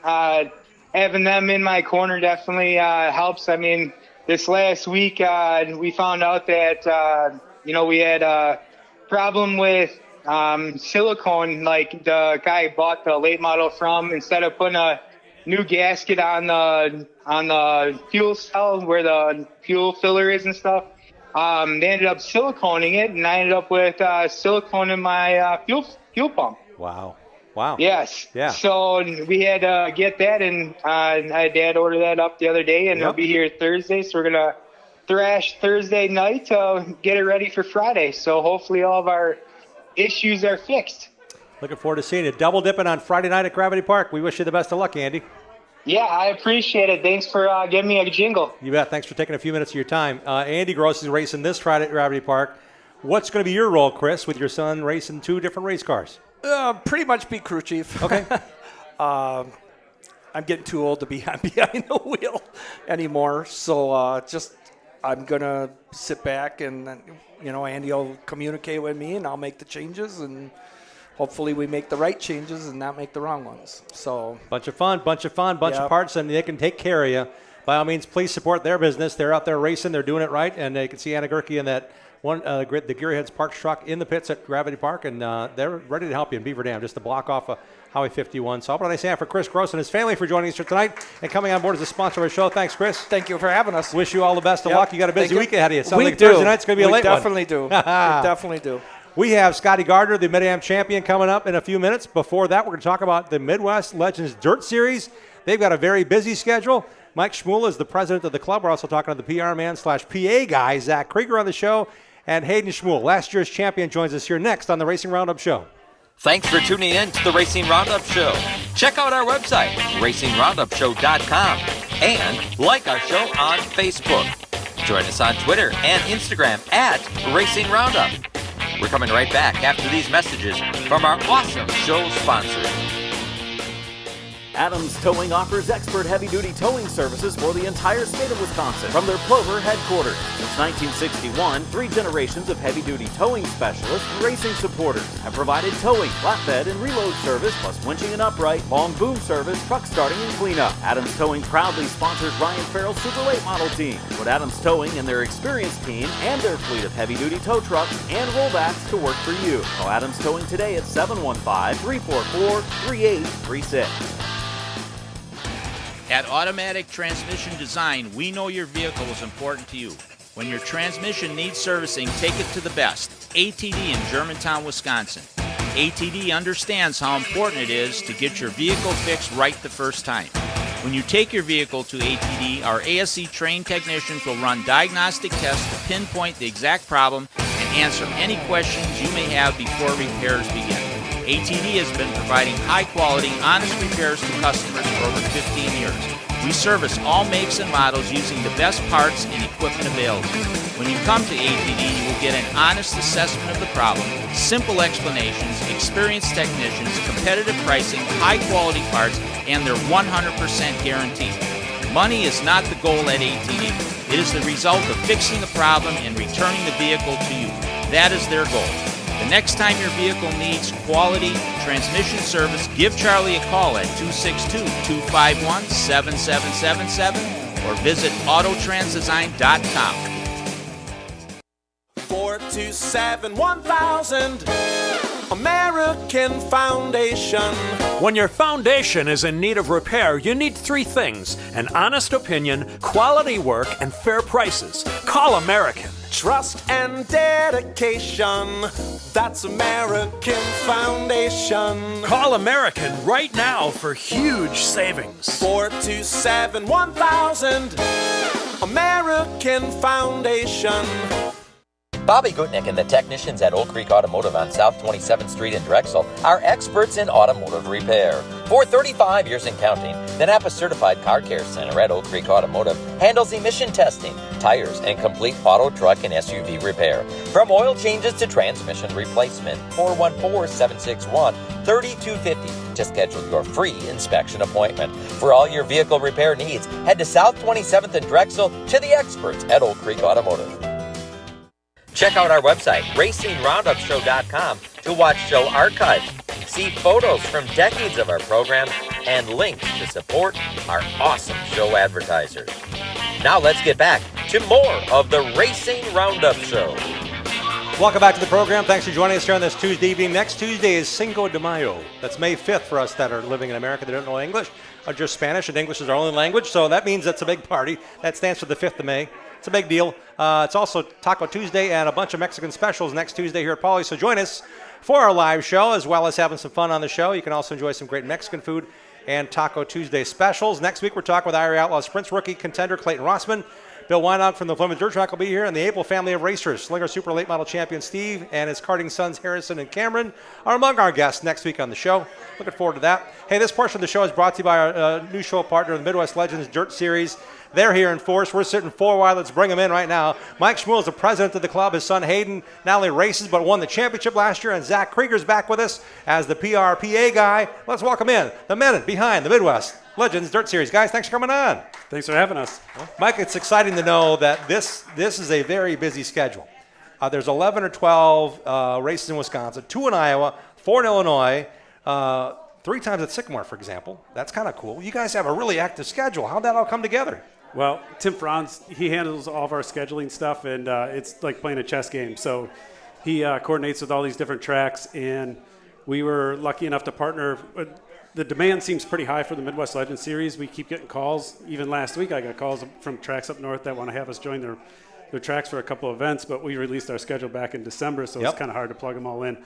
having them in my corner definitely helps. I mean, this last week we found out that, we had a problem with silicone, like the guy bought the late model from, instead of putting a new gasket on the fuel cell where the fuel filler is and stuff. They ended up siliconing it, and I ended up with silicone in my fuel pump. Wow. Yes. Yeah. So we had to get that, and I had Dad order that up the other day, and it'll be here Thursday. So we're going to thrash Thursday night to get it ready for Friday. So hopefully all of our issues are fixed. Looking forward to seeing you. Double dipping on Friday night at Gravity Park. We wish you the best of luck, Andy. Yeah, I appreciate it. Thanks for giving me a jingle. You bet. Thanks for taking a few minutes of your time. Andy Gross is racing this Friday at Gravity Park. What's going to be your role, Chris, with your son racing two different race cars? Pretty much be crew chief. Okay. I'm getting too old to be behind the wheel anymore. So I'm going to sit back and, Andy will communicate with me and I'll make the changes, and hopefully we make the right changes and not make the wrong ones. So bunch of fun, bunch of parts, and they can take care of you. By all means, please support their business. They're out there racing. They're doing it right, and you can see Anna Gerke in that one, the Gearheads Parks truck in the pits at Gravity Park, and they're ready to help you in Beaver Dam, just to block off Highway 51. So, what do I say for Chris Gross and his family for joining us here tonight and coming on board as a sponsor of our show. Thanks, Chris. Thank you for having us. Wish you all the best of luck. You got a busy week ahead of you. Sounds we like do. Thursday night's going to be a late one. We definitely do. We have Scotty Gardner, the Mid-Am champion, coming up in a few minutes. Before that, we're going to talk about the Midwest Legends Dirt Series. They've got a very busy schedule. Mike Schmuel is the president of the club. We're also talking to the PR man / PA guy, Zach Krieger, on the show. And Hayden Schmuel, last year's champion, joins us here next on the Racing Roundup Show. Thanks for tuning in to the Racing Roundup Show. Check out our website, racingroundupshow.com, and like our show on Facebook. Join us on Twitter and Instagram at Racing Roundup. We're coming right back after these messages from our awesome show sponsors. Adams Towing offers expert heavy-duty towing services for the entire state of Wisconsin from their Plover headquarters. Since 1961, 3 generations of heavy-duty towing specialists and racing supporters have provided towing, flatbed, and reload service, plus winching and upright, long boom service, truck starting, and cleanup. Adams Towing proudly sponsors Ryan Farrell's Super Late Model team. Put Adams Towing and their experienced team and their fleet of heavy-duty tow trucks and rollbacks to work for you. Call Adams Towing today at 715-344-3836. At Automatic Transmission Design, we know your vehicle is important to you. When your transmission needs servicing, take it to the best. ATD in Germantown, Wisconsin. ATD understands how important it is to get your vehicle fixed right the first time. When you take your vehicle to ATD, our ASE trained technicians will run diagnostic tests to pinpoint the exact problem and answer any questions you may have before repairs begin. ATD has been providing high-quality, honest repairs to customers for over 15 years. We service all makes and models using the best parts and equipment available. When you come to ATD, you will get an honest assessment of the problem, simple explanations, experienced technicians, competitive pricing, high-quality parts, and their 100% guarantee. Money is not the goal at ATD. It is the result of fixing the problem and returning the vehicle to you. That is their goal. The next time your vehicle needs quality transmission service, give Charlie a call at 262-251-7777 or visit autotransdesign.com. 427-1000 American Foundation. When your foundation is in need of repair, you need 3 things: an honest opinion, quality work, and fair prices. Call American. Trust and dedication. That's American Foundation. Call American right now for huge savings. 427-1000 American Foundation. Bobby Gutnick and the technicians at Oak Creek Automotive on South 27th Street in Drexel are experts in automotive repair. For 35 years and counting, the Napa-certified Car Care Center at Oak Creek Automotive handles emission testing, tires, and complete auto, truck, and SUV repair. From oil changes to transmission replacement. 414-761-3250 to schedule your free inspection appointment. For all your vehicle repair needs, head to South 27th in Drexel to the experts at Oak Creek Automotive. Check out our website, RacingRoundUpShow.com, to watch show archives, see photos from decades of our program, and links to support our awesome show advertisers. Now let's get back to more of the Racing Roundup Show. Welcome back to the program. Thanks for joining us here on this Tuesday evening. Next Tuesday is Cinco de Mayo. That's May 5th for us that are living in America that don't know English, or just Spanish, and English is our only language, so that means that's a big party. That stands for the 5th of May. It's a big deal. It's also Taco Tuesday and a bunch of Mexican specials next Tuesday here at Pauly's. So join us for our live show, as well as having some fun on the show. You can also enjoy some great Mexican food and Taco Tuesday specials. Next week, we're talking with IRA Outlaws Sprints rookie contender Clayton Rossman. Bill Weinog from the Plymouth Dirt Track will be here, and the able family of racers. Slinger Super Late Model champion Steve and his karting sons Harrison and Cameron are among our guests next week on the show. Looking forward to that. Hey, this portion of the show is brought to you by our new show partner, the Midwest Legends Dirt Series. They're here in force. We're sitting 4 wide. Let's bring them in right now. Mike Schmuel is the president of the club. His son Hayden not only races but won the championship last year. And Zach Krieger's back with us as the PRPA guy. Let's welcome in the men behind the Midwest Legends Dirt Series. Guys, thanks for coming on. Thanks for having us. Mike, it's exciting to know that this is a very busy schedule. There's 11 or 12 races in Wisconsin, 2 in Iowa, 4 in Illinois, 3 times at Sycamore, for example. That's kind of cool. You guys have a really active schedule. How'd that all come together? Well, Tim Franz, he handles all of our scheduling stuff, and it's like playing a chess game. So he coordinates with all these different tracks, and we were lucky enough to partner. The demand seems pretty high for the Midwest Legends Series. We keep getting calls. Even last week, I got calls from tracks up north that want to have us join their tracks for a couple of events, but we released our schedule back in December, so it's kind of hard to plug them all in.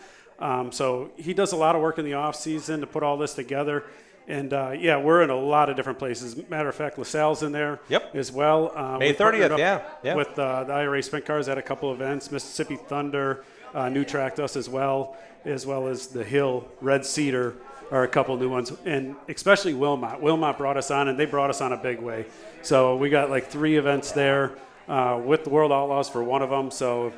So he does a lot of work in the off season to put all this together. And, we're in a lot of different places. Matter of fact, LaSalle's in there as well. May 30th, yeah. With the IRA Sprint Cars at a couple events. Mississippi Thunder, new tracked us as well as the Hill, Red Cedar are a couple new ones. And especially Wilmot. Wilmot brought us on, and they brought us on a big way. So we got like 3 events there with the World Outlaws for one of them. So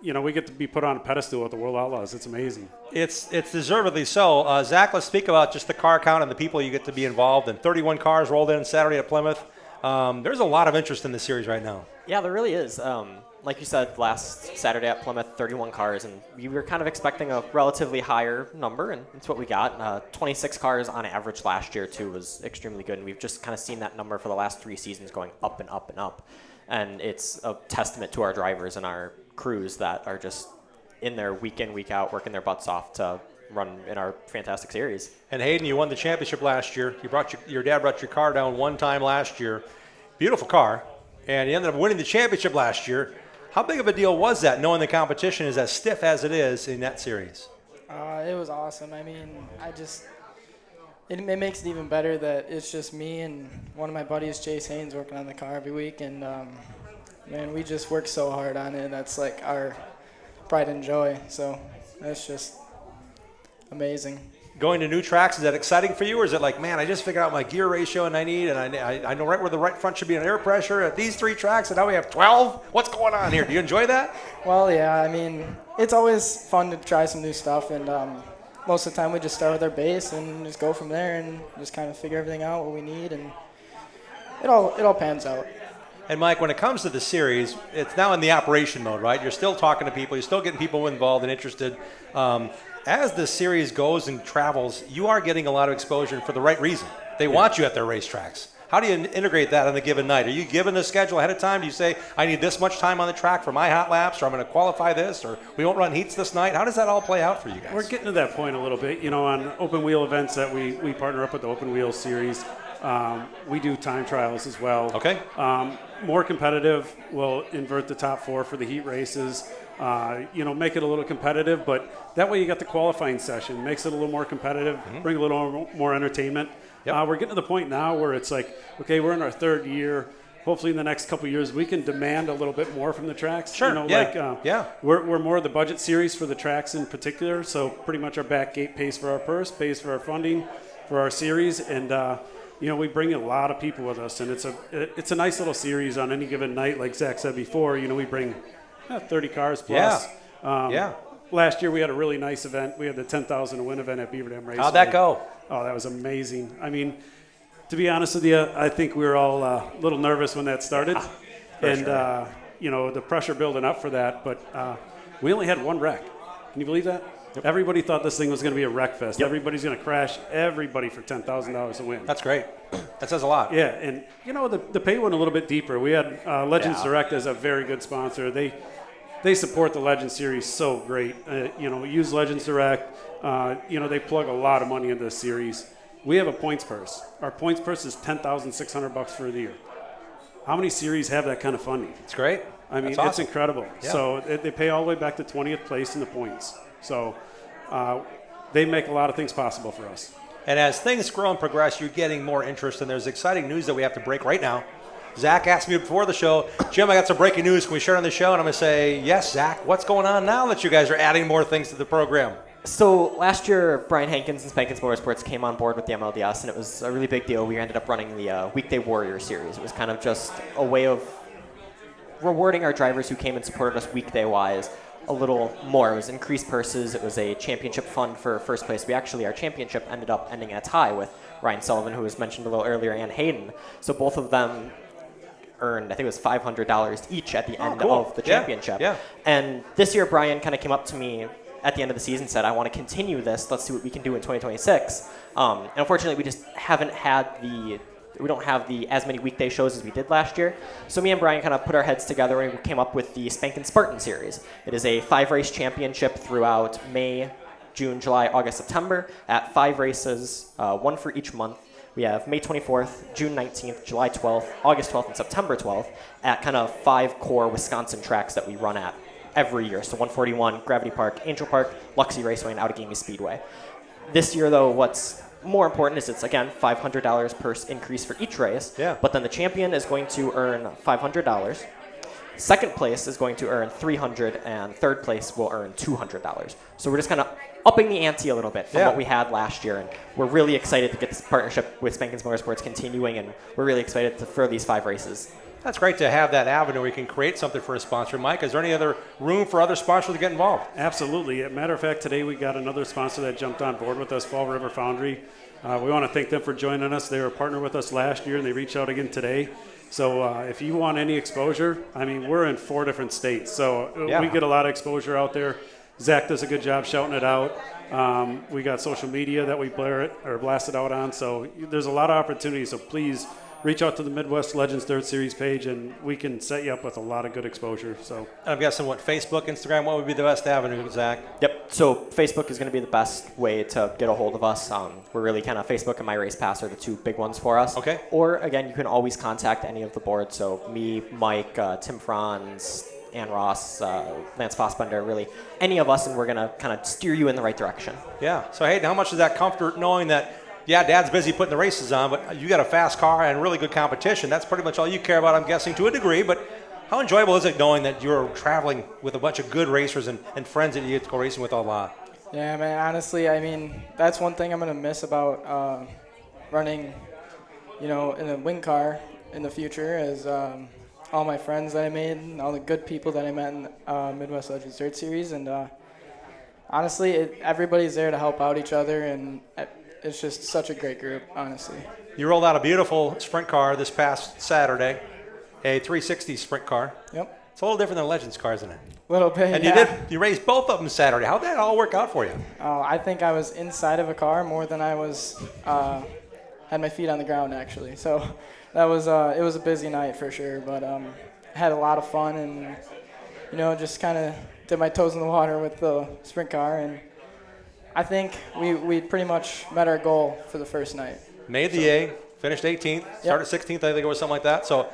we get to be put on a pedestal with the World Outlaws. It's amazing. It's deservedly so. Zach, let's speak about just the car count and the people you get to be involved in. 31 cars rolled in Saturday at Plymouth. There's a lot of interest in the series right now. Yeah, there really is. Like you said, last Saturday at Plymouth, 31 cars, and we were kind of expecting a relatively higher number, and it's what we got. 26 cars on average last year, too, was extremely good, and we've just kind of seen that number for the last 3 seasons going up and up and up. And it's a testament to our drivers and our crews that are just in there week in, week out, working their butts off to run in our fantastic series. And Hayden, you won the championship last year. Your dad brought your car down one time last year. Beautiful car. And you ended up winning the championship last year. How big of a deal was that, knowing the competition is as stiff as it is in that series? It was awesome. I mean, it makes it even better that it's just me and one of my buddies, Chase Haynes, working on the car every week. And, man, we just work so hard on it. That's like our pride and joy. So that's just amazing. Going to new tracks, is that exciting for you, or is it like, man, I just figured out my gear ratio and I know right where the right front should be on air pressure at these 3 tracks, and now we have 12? What's going on here? Do you enjoy that? Well, yeah, I mean, it's always fun to try some new stuff, and most of the time we just start with our base and just go from there and just kind of figure everything out, what we need, and it all pans out. And Mike, when it comes to the series, it's now in the operation mode, right? You're still talking to people, you're still getting people involved and interested. As the series goes and travels, you are getting a lot of exposure for the right reason. They want you at their racetracks. How do you integrate that on a given night? Are you given the schedule ahead of time? Do you say, I need this much time on the track for my hot laps, or I'm going to qualify this, or we won't run heats this night? How does that all play out for you guys? We're getting to that point a little bit. On open wheel events that we partner up with the Open Wheel Series, we do time trials as well. Okay. More competitive, we'll invert the top 4 for the heat races. Make it a little competitive, but that way you got the qualifying session. Makes it a little more competitive, bring a little more entertainment. Yep. We're getting to the point now where it's like, okay, we're in our 3rd year. Hopefully in the next couple of years, we can demand a little bit more from the tracks. Sure, We're more of the budget series for the tracks in particular, so pretty much our back gate pays for our purse, pays for our funding for our series, and we bring a lot of people with us, and it's a nice little series on any given night. Like Zach said before, we bring 30 cars plus. Last year we had a really nice event. We had the 10,000 to win event at Beaver Dam Raceway. How'd that go? Oh, that was amazing. I mean, to be honest with you, I think we were all a little nervous when that started. The pressure building up for that. But we only had 1 wreck. Can you believe that? Yep. Everybody thought this thing was going to be a wreck fest. Yep. Everybody's going to crash everybody for $10,000 to win. That's great. That says a lot. Yeah, and the pay went a little bit deeper. We had Legends Direct as a very good sponsor. They support the Legends Series so great. Use Legends Direct. They plug a lot of money into the series. We have a points purse. Our points purse is $10,600 for the year. How many series have that kind of funding? It's great. I mean, awesome. It's incredible. Yeah. So they pay all the way back to 20th place in the points. So they make a lot of things possible for us. And as things grow and progress, you're getting more interest, and there's exciting news that we have to break right now. Zach asked me before the show, Jim, I got some breaking news. Can we share it on the show? And I'm going to say, yes, Zach. What's going on now that you guys are adding more things to the program? So last year, Brian Hankins and Spankins Motorsports came on board with the MLDS, and it was a really big deal. We ended up running the Weekday Warrior Series. It was kind of just a way of rewarding our drivers who came and supported us weekday-wise a little more. It was increased purses. It was a championship fund for first place. Our championship ended up ending a tie with Ryan Sullivan, who was mentioned a little earlier, and Hayden. So both of them earned, I think it was $500 each at the end of the championship. Yeah. And this year, Brian kind of came up to me at the end of the season, said, I want to continue this. Let's see what we can do in 2026. And unfortunately, we just haven't had we don't have as many weekday shows as we did last year. So me and Brian kind of put our heads together and we came up with the Spankin' Spartan Series. It is a 5-race championship throughout May, June, July, August, September at 5 races, 1 for each month. We have May 24th, June 19th, July 12th, August 12th, and September 12th at kind of 5 core Wisconsin tracks that we run at every year. So 141, Gravity Park, Angel Park, Luxie Raceway, and Outagamie Speedway. This year, though, what's more important is it's, again, $500 per increase for each race. Yeah. But then the champion is going to earn $500. Second place is going to earn $300, and third place will earn $200. So we're just kind of upping the ante a little bit from what we had last year, and we're really excited to get this partnership with Spankins Motorsports continuing, and we're really excited for these 5 races. That's great to have that avenue where you can create something for a sponsor. Mike, is there any other room for other sponsors to get involved? Absolutely. As a matter of fact, today we got another sponsor that jumped on board with us, Fall River Foundry. We want to thank them for joining us. They were a partner with us last year, and they reached out again today. So if you want any exposure, I mean, we're in 4 different states, so we get a lot of exposure out there. Zach does a good job shouting it out. We got social media that we blast it out on, so there's a lot of opportunities. So please reach out to the Midwest Legends Dirt Series page, and we can set you up with a lot of good exposure. So I'm guessing Facebook, Instagram, what would be the best avenue, Zach? Yep. So Facebook is going to be the best way to get a hold of us. We're really kind of Facebook and My Race Pass are the 2 big ones for us. Okay. Or again, you can always contact any of the boards. So me, Mike, Tim Franz, Ann Ross, Lance Fossbender, really any of us, and we're going to kind of steer you in the right direction. Yeah. So Hayden, how much is that comfort knowing that, yeah, Dad's busy putting the races on, but you got a fast car and really good competition. That's pretty much all you care about, I'm guessing, to a degree. But how enjoyable is it knowing that you're traveling with a bunch of good racers and friends that you get to go racing with a lot? Yeah, man, honestly, I mean, that's one thing I'm going to miss about running, in a wing car in the future is all my friends that I made and all the good people that I met in Midwest Legends Dirt Series. And honestly, everybody's there to help out each other, and it's just such a great group, honestly. You rolled out a beautiful sprint car this past Saturday, a 360 sprint car. Yep. It's a little different than a Legends car, isn't it? A little bit, and yeah. you raced both of them Saturday. How'd that all work out for you? I think I was inside of a car more than I was had my feet on the ground, actually. So that was it was a busy night for sure, but had a lot of fun and just kind of did my toes in the water with the sprint car, and I think we pretty much met our goal for the first night. Made the A, finished 18th, started 16th, I think it was something like that. So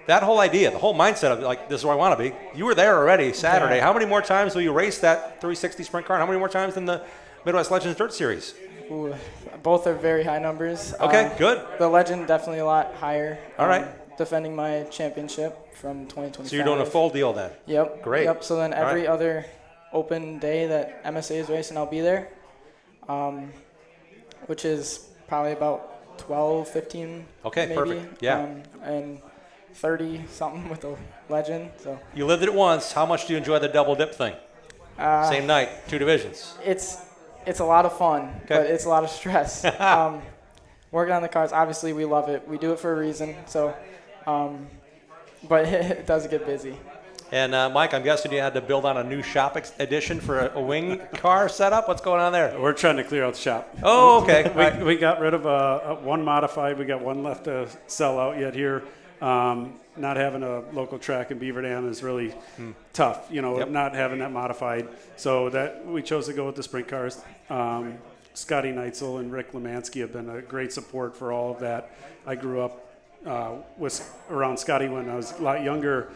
that whole idea, the whole mindset of like, this is where I want to be, you were there already Saturday. Yeah. How many more times will you race that 360 sprint car? And how many more times than the Midwest Legends Dirt Series? Ooh, both are very high numbers. Okay, good. The Legend definitely a lot higher. All right. Defending my championship from 2025. So you're doing a full deal then? Yep. Great. Yep. So then every other open day that MSA is racing, I'll be there, which is probably about 12, 15 okay, maybe. Perfect. Yeah. And 30-something with the Legend. So you lived it once. How much do you enjoy the double dip thing? Same night, 2 divisions. It's a lot of fun, but it's a lot of stress. Working on the cars, obviously we love it. We do it for a reason. So, but it does get busy. And Mike, I'm guessing you had to build on a new shop edition for a wing car setup. What's going on there? We're trying to clear out the shop. Oh, okay. We got rid of one modified. We got one left to sell out yet here. Not having a local track in Beaver Dam is really tough, not having that modified. So that we chose to go with the sprint cars. Scotty Neitzel and Rick Lemansky have been a great support for all of that. I grew up around Scotty when I was a lot younger.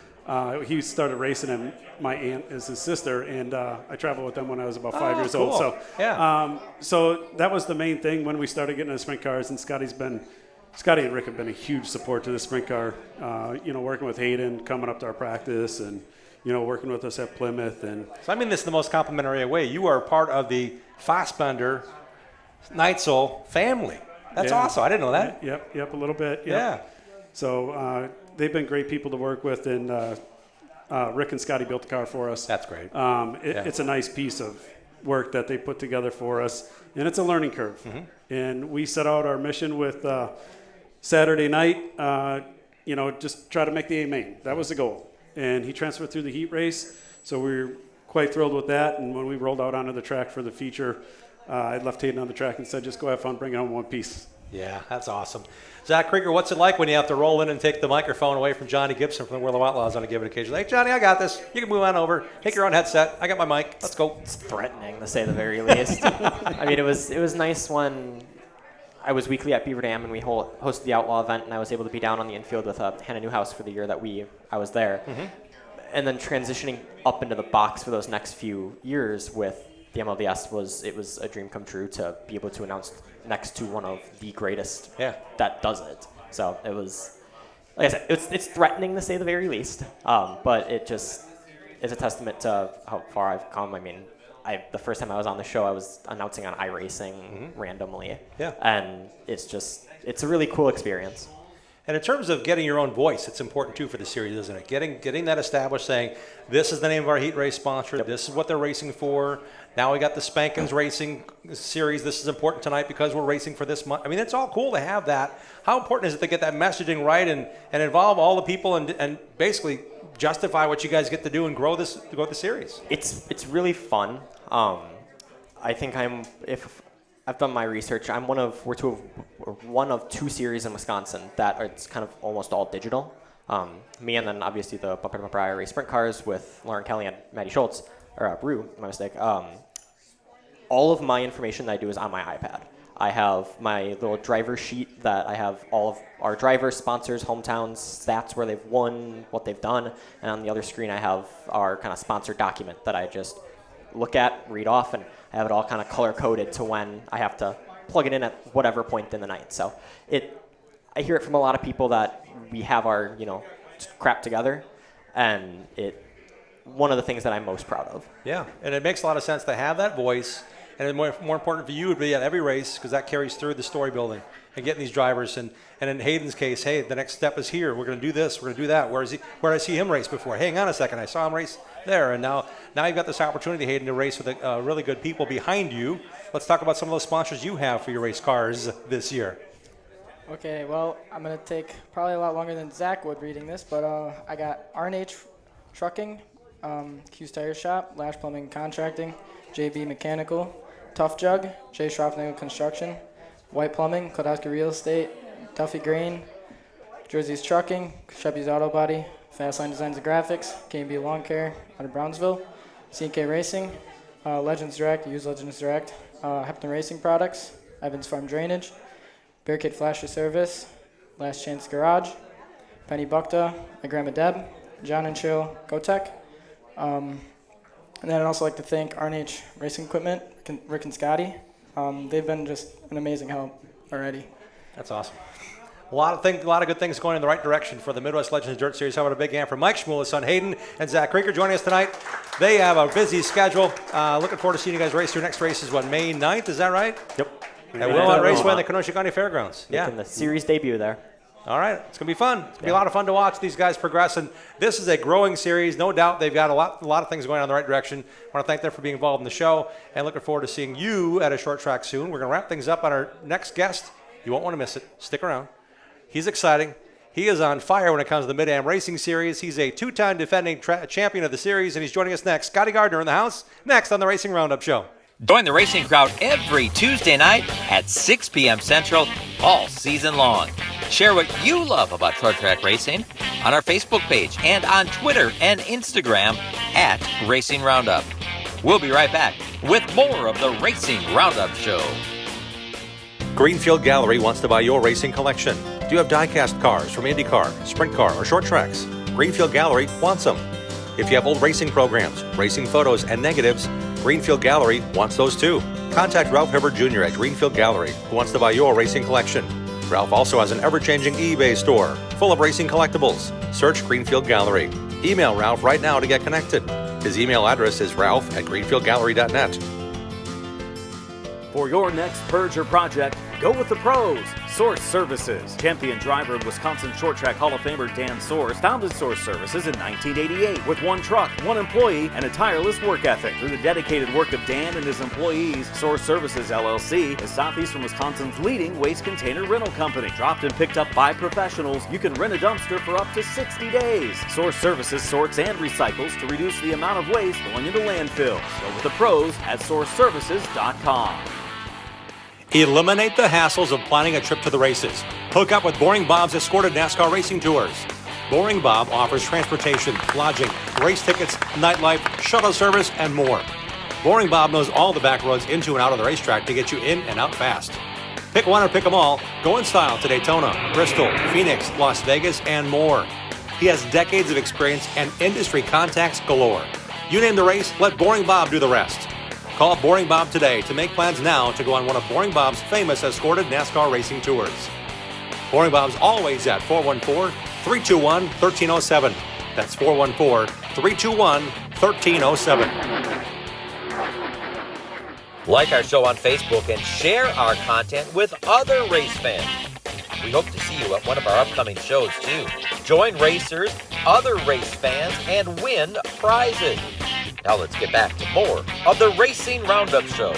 He started racing, and my aunt is his sister, and I traveled with them when I was about 5 years old. So, so that was the main thing when we started getting into sprint cars, and Scotty and Rick have been a huge support to the sprint car, working with Hayden, coming up to our practice, and, working with us at Plymouth. And so I mean this in the most complimentary way. You are part of the Fossbender Neitzel family. That's awesome. I didn't know that. Yep, a little bit. Yep. Yeah. So they've been great people to work with, and Rick and Scotty built the car for us. That's great. It's a nice piece of work that they put together for us, and it's a learning curve. Mm-hmm. And we set out our mission with Saturday night, just try to make the A main. That was the goal. And he transferred through the heat race, so we were quite thrilled with that. And when we rolled out onto the track for the feature, I left Hayden on the track and said, just go have fun, bring it home one piece. Yeah, that's awesome. Zach Krieger, what's it like when you have to roll in and take the microphone away from Johnny Gibson from the World of Outlaws on a given occasion? Hey, Johnny, I got this. You can move on over. Take your own headset. I got my mic. Let's go. It's threatening, to say the very least. I mean, it was nice when I was weekly at Beaver Dam and we hosted the Outlaw event, and I was able to be down on the infield with Hannah Newhouse for the year that I was there. Mm-hmm. And then transitioning up into the box for those next few years with the MLDS was a dream come true to be able to announce next to one of the greatest that does it. So it was, like I said, it's threatening to say the very least, but it just is a testament to how far I've come. I mean, the first time I was on the show, I was announcing on iRacing randomly, and it's a really cool experience. And in terms of getting your own voice, it's important too for the series, isn't it? Getting that established, saying this is the name of our heat race sponsor. This is what they're racing for. Now we got the Spankins Racing Series. This is important tonight because we're racing for this month. I mean, it's all cool to have that. How important is it to get that messaging right and involve all the people and basically justify what you guys get to do and grow the series? It's really fun. I think if I've done my research, we're one of two series in Wisconsin that it's kind of almost all digital. Me and then obviously the Bumper to Bumper IRA sprint cars with Lauren Kelly and Maddie Schultz, or Brew, my mistake. All of my information that I do is on my iPad. I have my little driver sheet that I have all of our drivers, sponsors, hometowns, stats where they've won, what they've done, and on the other screen I have our kind of sponsor document that I just look at, read off, and I have it all kind of color-coded to when I have to plug it in at whatever point in the night. So I hear it from a lot of people that we have our, crap together, and one of the things that I'm most proud of. Yeah, and it makes a lot of sense to have that voice, and more important for you to be at every race because that carries through the story building and getting these drivers. And in Hayden's case, hey, the next step is here. We're going to do this. We're going to do that. Where did I see him race before? Hang on a second. I saw him race there. And now you've got this opportunity, Hayden, to race with really good people behind you. Let's talk about some of those sponsors you have for your race cars this year. Okay, well, I'm going to take probably a lot longer than Zach would reading this, but I got R&H Trucking, Q's Tire Shop, Lash Plumbing and Contracting, JB Mechanical, Tough Jug, J. Schroffnagel Construction, White Plumbing, Kodowski Real Estate, Duffy Grain, Jersey's Trucking, Chevy's Auto Body, Fastline Designs and Graphics, K&B Lawn Care out of Brownsville, C&K Racing, Legends Direct, Use Legends Direct, Hepton Racing Products, Evans Farm Drainage, Barricade Flasher Service, Last Chance Garage, Penny Bukta, my Grandma Deb, John and Chill, GoTech. And then I'd also like to thank R&H Racing Equipment, Rick and Scotty. They've been just an amazing help already. That's awesome. A lot of good things going in the right direction for the Midwest Legends Dirt Series. How about a big hand for Mike Shmuel, his son Hayden, and Zach Krieger joining us tonight. They have a busy schedule. Looking forward to seeing you guys race. Your next race is May 9th, is that right? Yep. At Wilmot Raceway in the Kenosha County Fairgrounds. Making the series debut there. All right, it's going to be fun. It's going to be a lot of fun to watch these guys progress. And this is a growing series. No doubt they've got a lot of things going on in the right direction. I want to thank them for being involved in the show and looking forward to seeing you at a short track soon. We're going to wrap things up on our next guest. You won't want to miss it. Stick around. He's exciting. He is on fire when it comes to the Mid-Am Racing Series. He's a two-time defending champion of the series, and he's joining us next. Scotty Gardner in the house, next on the Racing Roundup Show. Join the racing crowd every Tuesday night at 6 p.m. Central all season long. Share what you love about short track racing on our Facebook page and on Twitter and Instagram at Racing Roundup. We'll be right back with more of the Racing Roundup Show. Greenfield Gallery wants to buy your racing collection. Do you have die-cast cars from IndyCar, Sprint Car, or short tracks? Greenfield Gallery wants them. If you have old racing programs, racing photos, and negatives, Greenfield Gallery wants those too. Contact Ralph Hibbert Jr. at Greenfield Gallery, who wants to buy your racing collection. Ralph also has an ever-changing eBay store full of racing collectibles. Search Greenfield Gallery. Email Ralph right now to get connected. His email address is ralph@greenfieldgallery.net. For your next purge or project, go with the pros. Source Services. Champion driver of Wisconsin Short Track Hall of Famer Dan Source founded Source Services in 1988 with one truck, one employee, and a tireless work ethic. Through the dedicated work of Dan and his employees, Source Services LLC is Southeastern Wisconsin's leading waste container rental company. Dropped and picked up by professionals, you can rent a dumpster for up to 60 days. Source Services sorts and recycles to reduce the amount of waste going into landfills. Go with the pros at sourceservices.com. Eliminate the hassles of planning a trip to the races. Hook up with Boring Bob's Escorted NASCAR Racing Tours. Boring Bob offers transportation, lodging, race tickets, nightlife, shuttle service, and more. Boring Bob knows all the back roads into and out of the racetrack to get you in and out fast. Pick one or pick them all. Go in style to Daytona, Bristol, Phoenix, Las Vegas, and more. He has decades of experience and industry contacts galore. You name the race, let Boring Bob do the rest. Call Boring Bob today to make plans now to go on one of Boring Bob's famous escorted NASCAR racing tours. Boring Bob's always at 414-321-1307. That's 414-321-1307. Like our show on Facebook and share our content with other race fans. We hope to see you at one of our upcoming shows, too. Join racers, other race fans, and win prizes. Now let's get back to more of the Racing Roundup Show.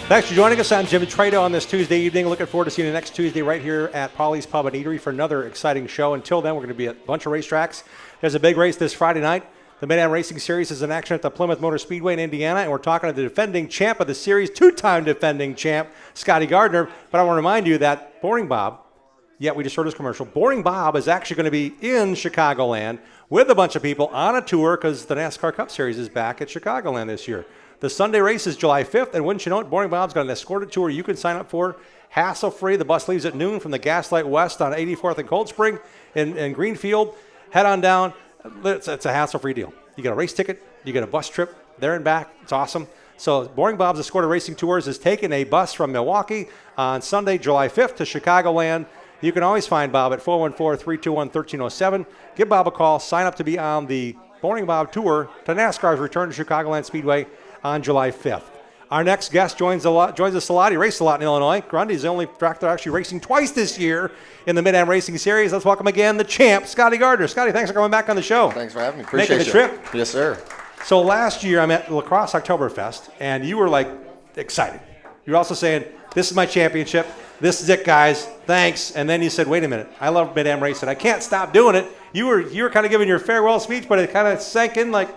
Thanks for joining us. I'm Jim Trado on this Tuesday evening. Looking forward to seeing you next Tuesday right here at Polly's Pub and Eatery for another exciting show. Until then, we're going to be at a bunch of racetracks. There's a big race this Friday night. The Mid-Am Racing Series is in action at the Plymouth Motor Speedway in Indiana, and we're talking to the defending champ of the series, two-time defending champ, Scotty Gardner. But I want to remind you that Boring Bob, we just heard his commercial, Boring Bob is actually going to be in Chicagoland with a bunch of people on a tour because the NASCAR Cup Series is back at Chicagoland this year. The Sunday race is July 5th, and wouldn't you know it, Boring Bob's got an escorted tour you can sign up for, hassle-free. The bus leaves at noon from the Gaslight West on 84th and Cold Spring in Greenfield. Head on down. It's a hassle-free deal. You get a race ticket. You get a bus trip there and back. It's awesome. So Boring Bob's Escorted Racing Tours is taking a bus from Milwaukee on Sunday, July 5th to Chicagoland. You can always find Bob at 414-321-1307. Give Bob a call. Sign up to be on the Boring Bob Tour to NASCAR's return to Chicagoland Speedway on July 5th. Our next guest joins us a lot. He raced a lot in Illinois. Grundy's the only track they're actually racing twice this year in the Mid-Am Racing Series. Let's welcome again the champ, Scotty Gardner. Scotty, thanks for coming back on the show. Thanks for having me. Appreciate Making the trip. Yes, sir. So last year I'm at La Crosse Oktoberfest, and you were like excited. You were also saying, this is my championship. This is it, guys. Thanks. And then you said, wait a minute. I love Mid-Am Racing. I can't stop doing it. You were kind of giving your farewell speech, but it kind of sank in like,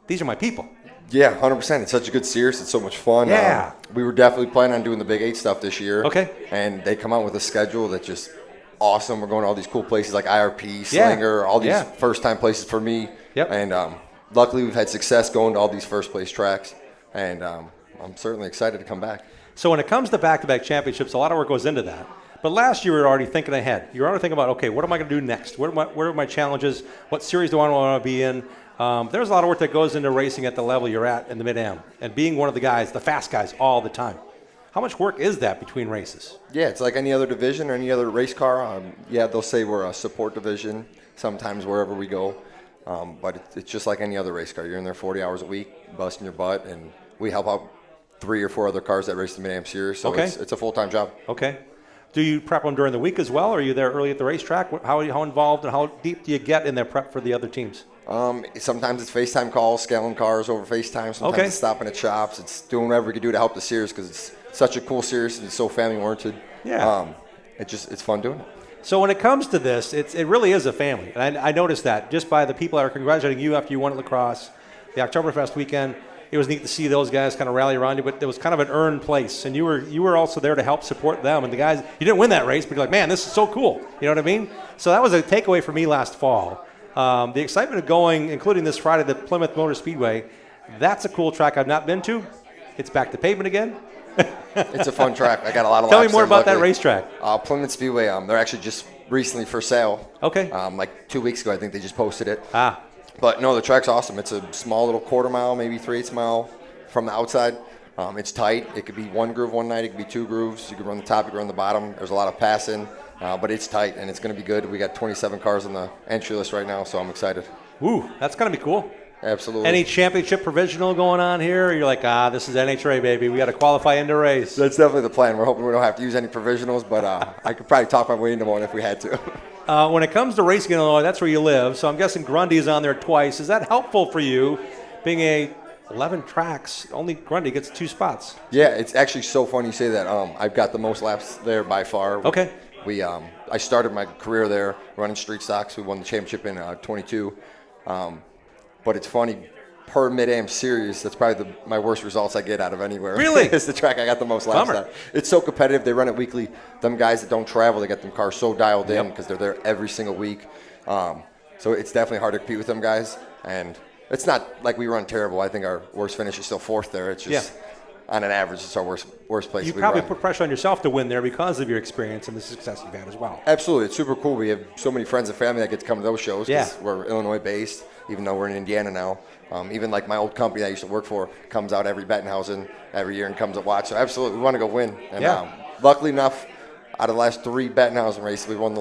these are my people. Yeah, 100%. It's such a good series. It's so much fun. Yeah. We were definitely planning on doing the Big 8 stuff this year. Okay. And they come out with a schedule that's just awesome. We're going to all these cool places like IRP, Slinger, all these first-time places for me. Yep. And luckily we've had success going to all these first-place tracks. And I'm certainly excited to come back. So when it comes to back-to-back championships, a lot of work goes into that. But last year, we were already thinking ahead. You were already thinking about, okay, what am I going to do next? Where are my challenges? What series do I want to be in? There's a lot of work that goes into racing at the level you're at in the Mid-Am and being one of the guys, the fast guys, all the time. How much work is that between races? Yeah, it's like any other division or any other race car. They'll say we're a support division sometimes wherever we go. But it's just like any other race car. You're in there 40 hours a week, busting your butt, and we help out 3 or 4 other cars that race the Mid-Am Series. So it's a full-time job. Okay. Do you prep them during the week as well, or are you there early at the racetrack? How involved and how deep do you get in their prep for the other teams? Sometimes it's FaceTime calls, scaling cars over FaceTime. Sometimes it's stopping at shops. It's doing whatever we can do to help the series because it's such a cool series and it's so family-oriented. Yeah. It's fun doing it. So when it comes to this, it really is a family. And I noticed that just by the people that are congratulating you after you won at La Crosse, the Oktoberfest weekend. It was neat to see those guys kind of rally around you, but it was kind of an earned place. And you were also there to help support them. And the guys, you didn't win that race, but you're like, man, this is so cool. You know what I mean? So that was a takeaway for me last fall. The excitement of going, including this Friday, the Plymouth Motor Speedway, that's a cool track I've not been to. It's back to pavement again. It's a fun track. I got a lot of Tell laps me more there, about that luckily. racetrack. Plymouth Speedway, they're actually just recently for sale. Okay. Like 2 weeks ago, I think they just posted it. Ah. But no, the track's awesome. It's a small little quarter mile, maybe 3/8 mile from the outside. It's tight. It could be one groove one night. It could be 2 grooves. You could run the top, you could run the bottom. There's a lot of passing, but it's tight, and it's going to be good. We got 27 cars on the entry list right now, so I'm excited. Ooh, that's going to be cool. Absolutely. Any championship provisional going on here? Or you're like, this is NHRA, baby. We got to qualify into race. That's definitely the plan. We're hoping we don't have to use any provisionals, but I could probably talk my way into one if we had to. When it comes to racing in Illinois, that's where you live. So I'm guessing Grundy is on there twice. Is that helpful for you, being 11 tracks? Only Grundy gets 2 spots. Yeah, it's actually so funny you say that. I've got the most laps there by far. Okay. I started my career there running street stocks. We won the championship in 22. But it's funny, per Mid-Am Series, that's probably my worst results I get out of anywhere. Really? It's the track I got the most laps Bummer. at. It's so competitive. They run it weekly. Them guys that don't travel, they get them cars so dialed in because they're there every single week. So it's definitely hard to compete with them guys. And it's not like we run terrible. I think our worst finish is still 4th there. It's just, on an average, it's our worst place You we probably run. put pressure on yourself to win there because of your experience and the success you've had as well. Absolutely. It's super cool. We have so many friends and family that get to come to those shows because we're Illinois-based, even though we're in Indiana now. Even like my old company that I used to work for comes out every Bettenhausen every year and comes to watch. So absolutely, we want to go win. And luckily enough, out of the last 3 Bettenhausen races, we won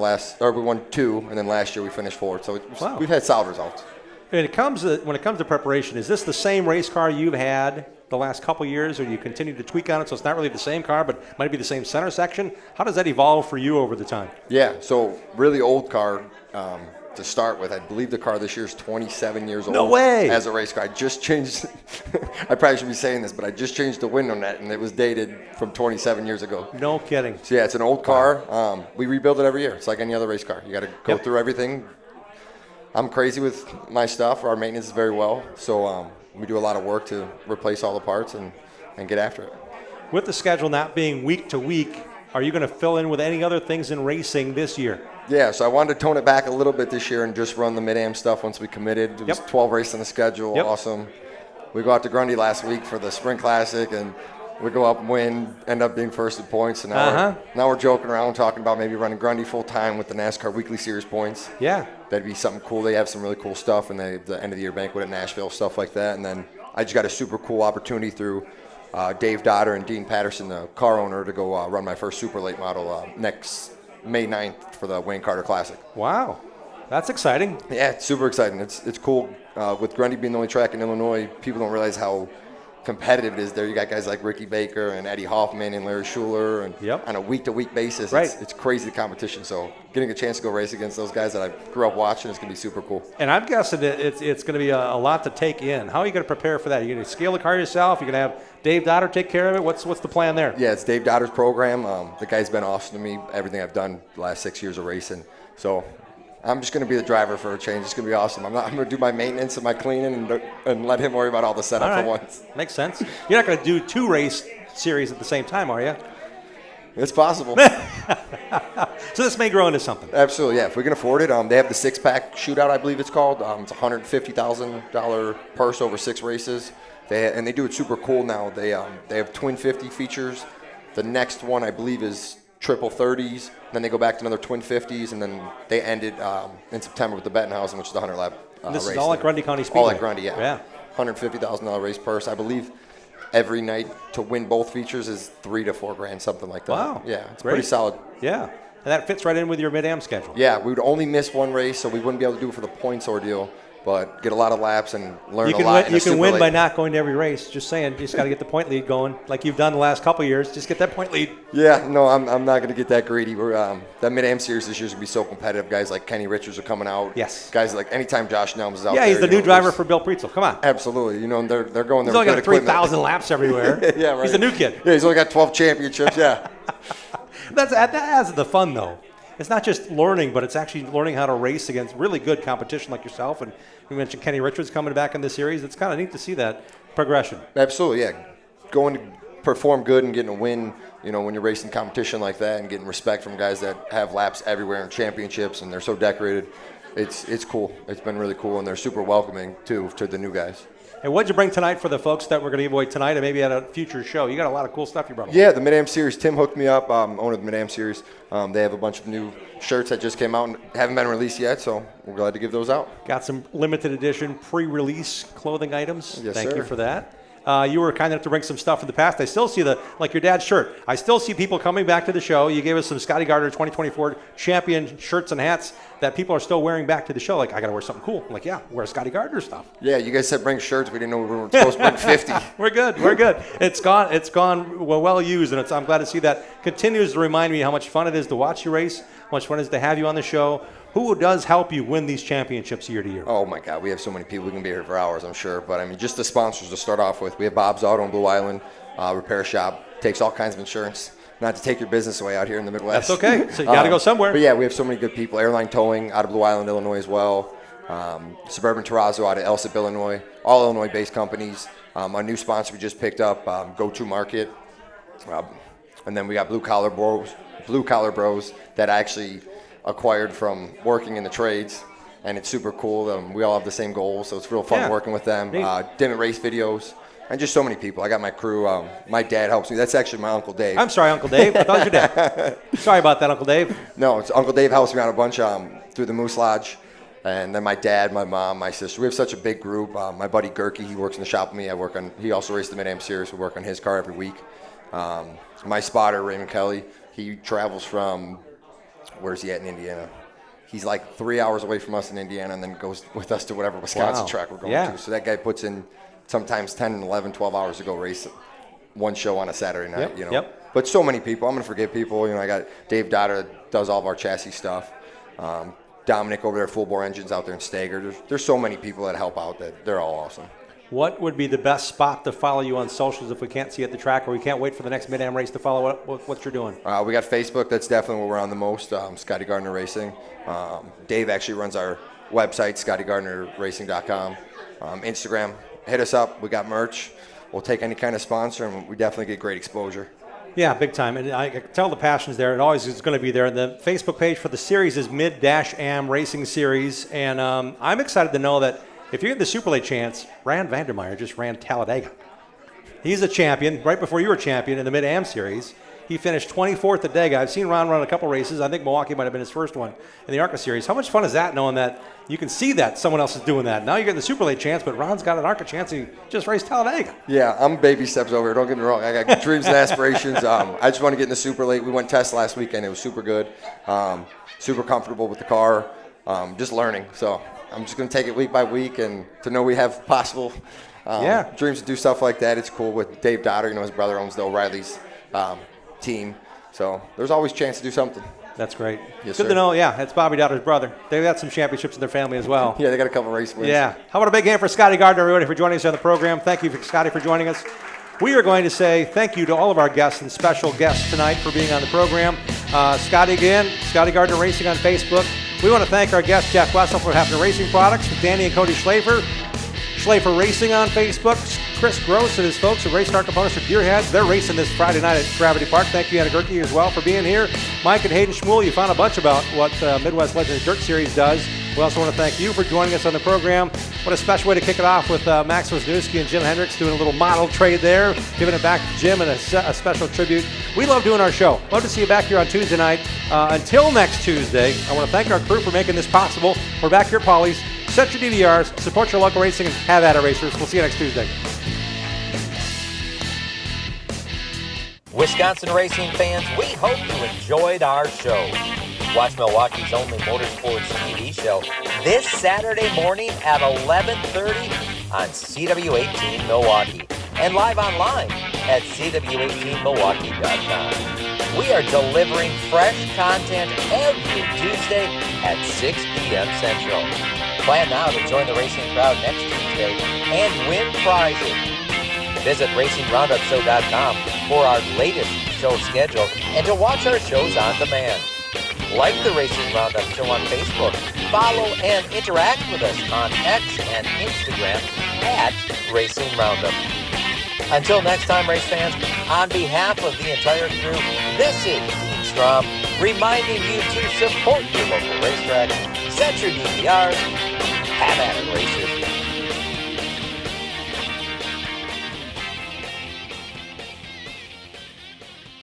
2, and then last year we finished 4th. So we've had solid results. When it comes to preparation, is this the same race car you've had the last couple years, or you continue to tweak on it so it's not really the same car, but might be the same center section? How does that evolve for you over the time? Yeah, so really old car to start with. I believe the car this year is 27 years old. No way! As a race car. I just changed, I probably should be saying this, but I just changed the window net, and it was dated from 27 years ago. No kidding. So yeah, it's an old car. We rebuild it every year. It's like any other race car. You got to go through everything. I'm crazy with my stuff. Our maintenance is very well, so we do a lot of work to replace all the parts and get after it. With the schedule not being week to week, are you going to fill in with any other things in racing this year? Yeah, so I wanted to tone it back a little bit this year and just run the Mid-Am stuff once we committed. It was 12 races on the schedule, awesome. We go out to Grundy last week for the Sprint Classic, and we go up and win, end up being first in points. And now we're joking around talking about maybe running Grundy full-time with the NASCAR Weekly Series points. Yeah. That'd be something cool. They have some really cool stuff, and they have the end-of-the-year banquet at Nashville, stuff like that. And then I just got a super cool opportunity through Dave Dodder and Dean Patterson, the car owner, to go run my first super late model next May 9th for the Wayne Carter Classic. Wow. That's exciting. Yeah, it's super exciting. It's cool. With Grundy being the only track in Illinois, people don't realize how competitive it is there. You got guys like Ricky Baker and Eddie Hoffman and Larry Schuler, and on a week-to-week basis, it's crazy competition. So getting a chance to go race against those guys that I grew up watching is going to be super cool. And I'm guessing it's going to be a lot to take in. How are you going to prepare for that? Are you going to scale the car yourself? You're going to have Dave Dodder take care of it? What's the plan there? Yeah, it's Dave Dodder's program. The guy's been awesome to me, everything I've done the last 6 years of racing. So I'm just going to be the driver for a change. It's going to be awesome. I'm going to do my maintenance and my cleaning and let him worry about all the setup for once. Makes sense. You're not going to do 2 race series at the same time, are you? It's possible. So this may grow into something. Absolutely, yeah. If we can afford it. They have the 6-pack shootout, I believe it's called. It's a $150,000 purse over 6 races. They do it super cool now. They have twin 50 features. The next one, I believe, is triple 30s. Then they go back to another twin 50s, and then they ended in September with the Bettenhausen, which is the 100-lap race. This is all at Grundy County Speedway. All at Grundy, yeah. $150,000 race purse. I believe every night to win both features is $3 to $4 grand, something like that. Wow. Yeah, it's pretty solid. Yeah. And that fits right in with your Mid-Am schedule. Yeah, we would only miss one race, so we wouldn't be able to do it for the points ordeal, but get a lot of laps and learn a lot. You can win by not going to every race. Just saying, you just got to get the point lead going like you've done the last couple of years. Just get that point lead. Yeah, no, I'm not going to get that greedy. That Mid-Am series this year is going to be so competitive. Guys like Kenny Richards are coming out. Yes. Guys like anytime Josh Nelms is out there. Yeah, he's the new driver for Bill Preetzel. Come on. Absolutely. And they're going there. He's only got 3,000 laps everywhere. Yeah, right. He's a new kid. Yeah, he's only got 12 championships. Yeah. That adds the fun, though. It's not just learning, but it's actually learning how to race against really good competition like yourself. And we mentioned Kenny Richards coming back in the series. It's kind of neat to see that progression. Absolutely, yeah. Going to perform good and getting a win, when you're racing competition like that and getting respect from guys that have laps everywhere in championships and they're so decorated, it's cool. It's been really cool, and they're super welcoming, too, to the new guys. And what'd you bring tonight for the folks that we're going to give away tonight and maybe at a future show? You got a lot of cool stuff you brought. Yeah, the Mid-Am Series. Tim hooked me up, owner of the Mid-Am Series. They have a bunch of new shirts that just came out and haven't been released yet, so we're glad to give those out. Got some limited edition pre-release clothing items. Yes, Thank sir. you for that. You were kind enough to bring some stuff in the past. I still see like your dad's shirt. I still see people coming back to the show. You gave us some Scotty Gardner 2024 champion shirts and hats that people are still wearing back to the show. Like, I got to wear something cool. I'm like, yeah, wear Scotty Gardner stuff. Yeah, you guys said bring shirts. We didn't know we were supposed to bring 50. We're good. It's gone well used, and I'm glad to see that. Continues to remind me how much fun it is to watch you race, how much fun it is to have you on the show. Who does help you win these championships year to year? Oh, my God. We have so many people. We can be here for hours, I'm sure. But, just the sponsors to start off with. We have Bob's Auto in Blue Island, repair shop. Takes all kinds of insurance. Not to take your business away out here in the Midwest. That's okay. So you got to go somewhere. But, yeah, we have so many good people. Airline Towing out of Blue Island, Illinois as well. Suburban Terrazzo out of Elsip, Illinois. All Illinois-based companies. Our new sponsor we just picked up, Go-To Market. And then we got Blue Collar Bros that actually acquired from working in the trades, and it's super cool. We all have the same goals, so it's real fun working with them. Dim Race Videos, and just so many people. I got my crew. My dad helps me. That's actually my Uncle Dave. I'm sorry, Uncle Dave. I thought it was your dad. Sorry about that, Uncle Dave. No, it's Uncle Dave helps me out a bunch through the Moose Lodge, and then my dad, my mom, my sister. We have such a big group. My buddy Gerke, he works in the shop with me. He also raced the Mid-Am Series. We work on his car every week. My spotter, Raymond Kelly, he travels from, where's he at in Indiana? He's like 3 hours away from us in Indiana and then goes with us to whatever Wisconsin track we're going to. So that guy puts in sometimes 10, 11, 12 hours to go race one show on a Saturday night, But so many people. I'm going to forget people. I got Dave Dotter that does all of our chassis stuff. Dominic over there, Full Bore Engines out there in Stager. There's so many people that help out that they're all awesome. What would be the best spot to follow you on socials if we can't see you at the track or we can't wait for the next Mid-Am race to follow what you're doing? We got Facebook. That's definitely where we're on the most. Scotty Gardner Racing. Dave actually runs our website, ScottyGardnerRacing.com. Instagram, hit us up. We got merch. We'll take any kind of sponsor, and we definitely get great exposure. Yeah, big time. And I can tell the passion's there. It always is going to be there. The Facebook page for the series is Mid-Am Racing Series. And I'm excited to know that if you get the Super Late chance, Rand Vandermeer just ran Talladega. He's a champion, right before you were champion in the Mid-Am Series. He finished 24th at Dega. I've seen Ron run a couple races. I think Milwaukee might have been his first one in the ARCA Series. How much fun is that, knowing that you can see that someone else is doing that? Now you get the Super Late chance, but Ron's got an ARCA chance and he just raced Talladega. Yeah, I'm baby steps over here. Don't get me wrong. I got dreams and aspirations. I just want to get in the Super Late. We went test last weekend. It was super good. Super comfortable with the car. Just learning. So I'm just going to take it week by week, and to know we have possible dreams to do stuff like that. It's cool with Dave Dotter. His brother owns the O'Reilly's team. So there's always a chance to do something. That's great. Yes, good to know. Yeah, that's Bobby Dotter's brother. They've got some championships in their family as well. Yeah, they got a couple race wins. Yeah. How about a big hand for Scotty Gardner, everybody, for joining us on the program. Thank you, Scotty, for joining us. We are going to say thank you to all of our guests and special guests tonight for being on the program. Scotty again, Scotty Gardner Racing on Facebook. We want to thank our guest, Jeff Wessel, for Hafner Racing Products, with Danny and Cody Schlafer. Schlafer Racing on Facebook. Chris Gross and his folks at Race Star Components for Gearheads. They're racing this Friday night at Gravity Park. Thank you, Anna Gerke, as well, for being here. Mike and Hayden Schmuel, you found a bunch about what Midwest Legends Dirt Series does. We also want to thank you for joining us on the program. What a special way to kick it off with Max Wisniewski and Jim Hendricks doing a little model trade there, giving it back to Jim and a special tribute. We love doing our show. Love to see you back here on Tuesday night. Until next Tuesday, I want to thank our crew for making this possible. We're back here at Paulie's. Set your DVRs, support your local racing, and have at it, racers. We'll see you next Tuesday. Wisconsin racing fans, we hope you enjoyed our show. Watch Milwaukee's only motorsports TV show this Saturday morning at 11:30 on CW18 Milwaukee and live online at CW18Milwaukee.com. We are delivering fresh content every Tuesday at 6 p.m. Central. Plan now to join the racing crowd next Tuesday and win prizes. Visit RacingRoundUpShow.com for our latest show schedule and to watch our shows on demand. Like the Racing Roundup Show on Facebook. Follow and interact with us on X and Instagram at Racing Roundup. Until next time, race fans, on behalf of the entire crew, this is Dean Strom reminding you to support your local racetrack, set your DVRs, have at it, racers.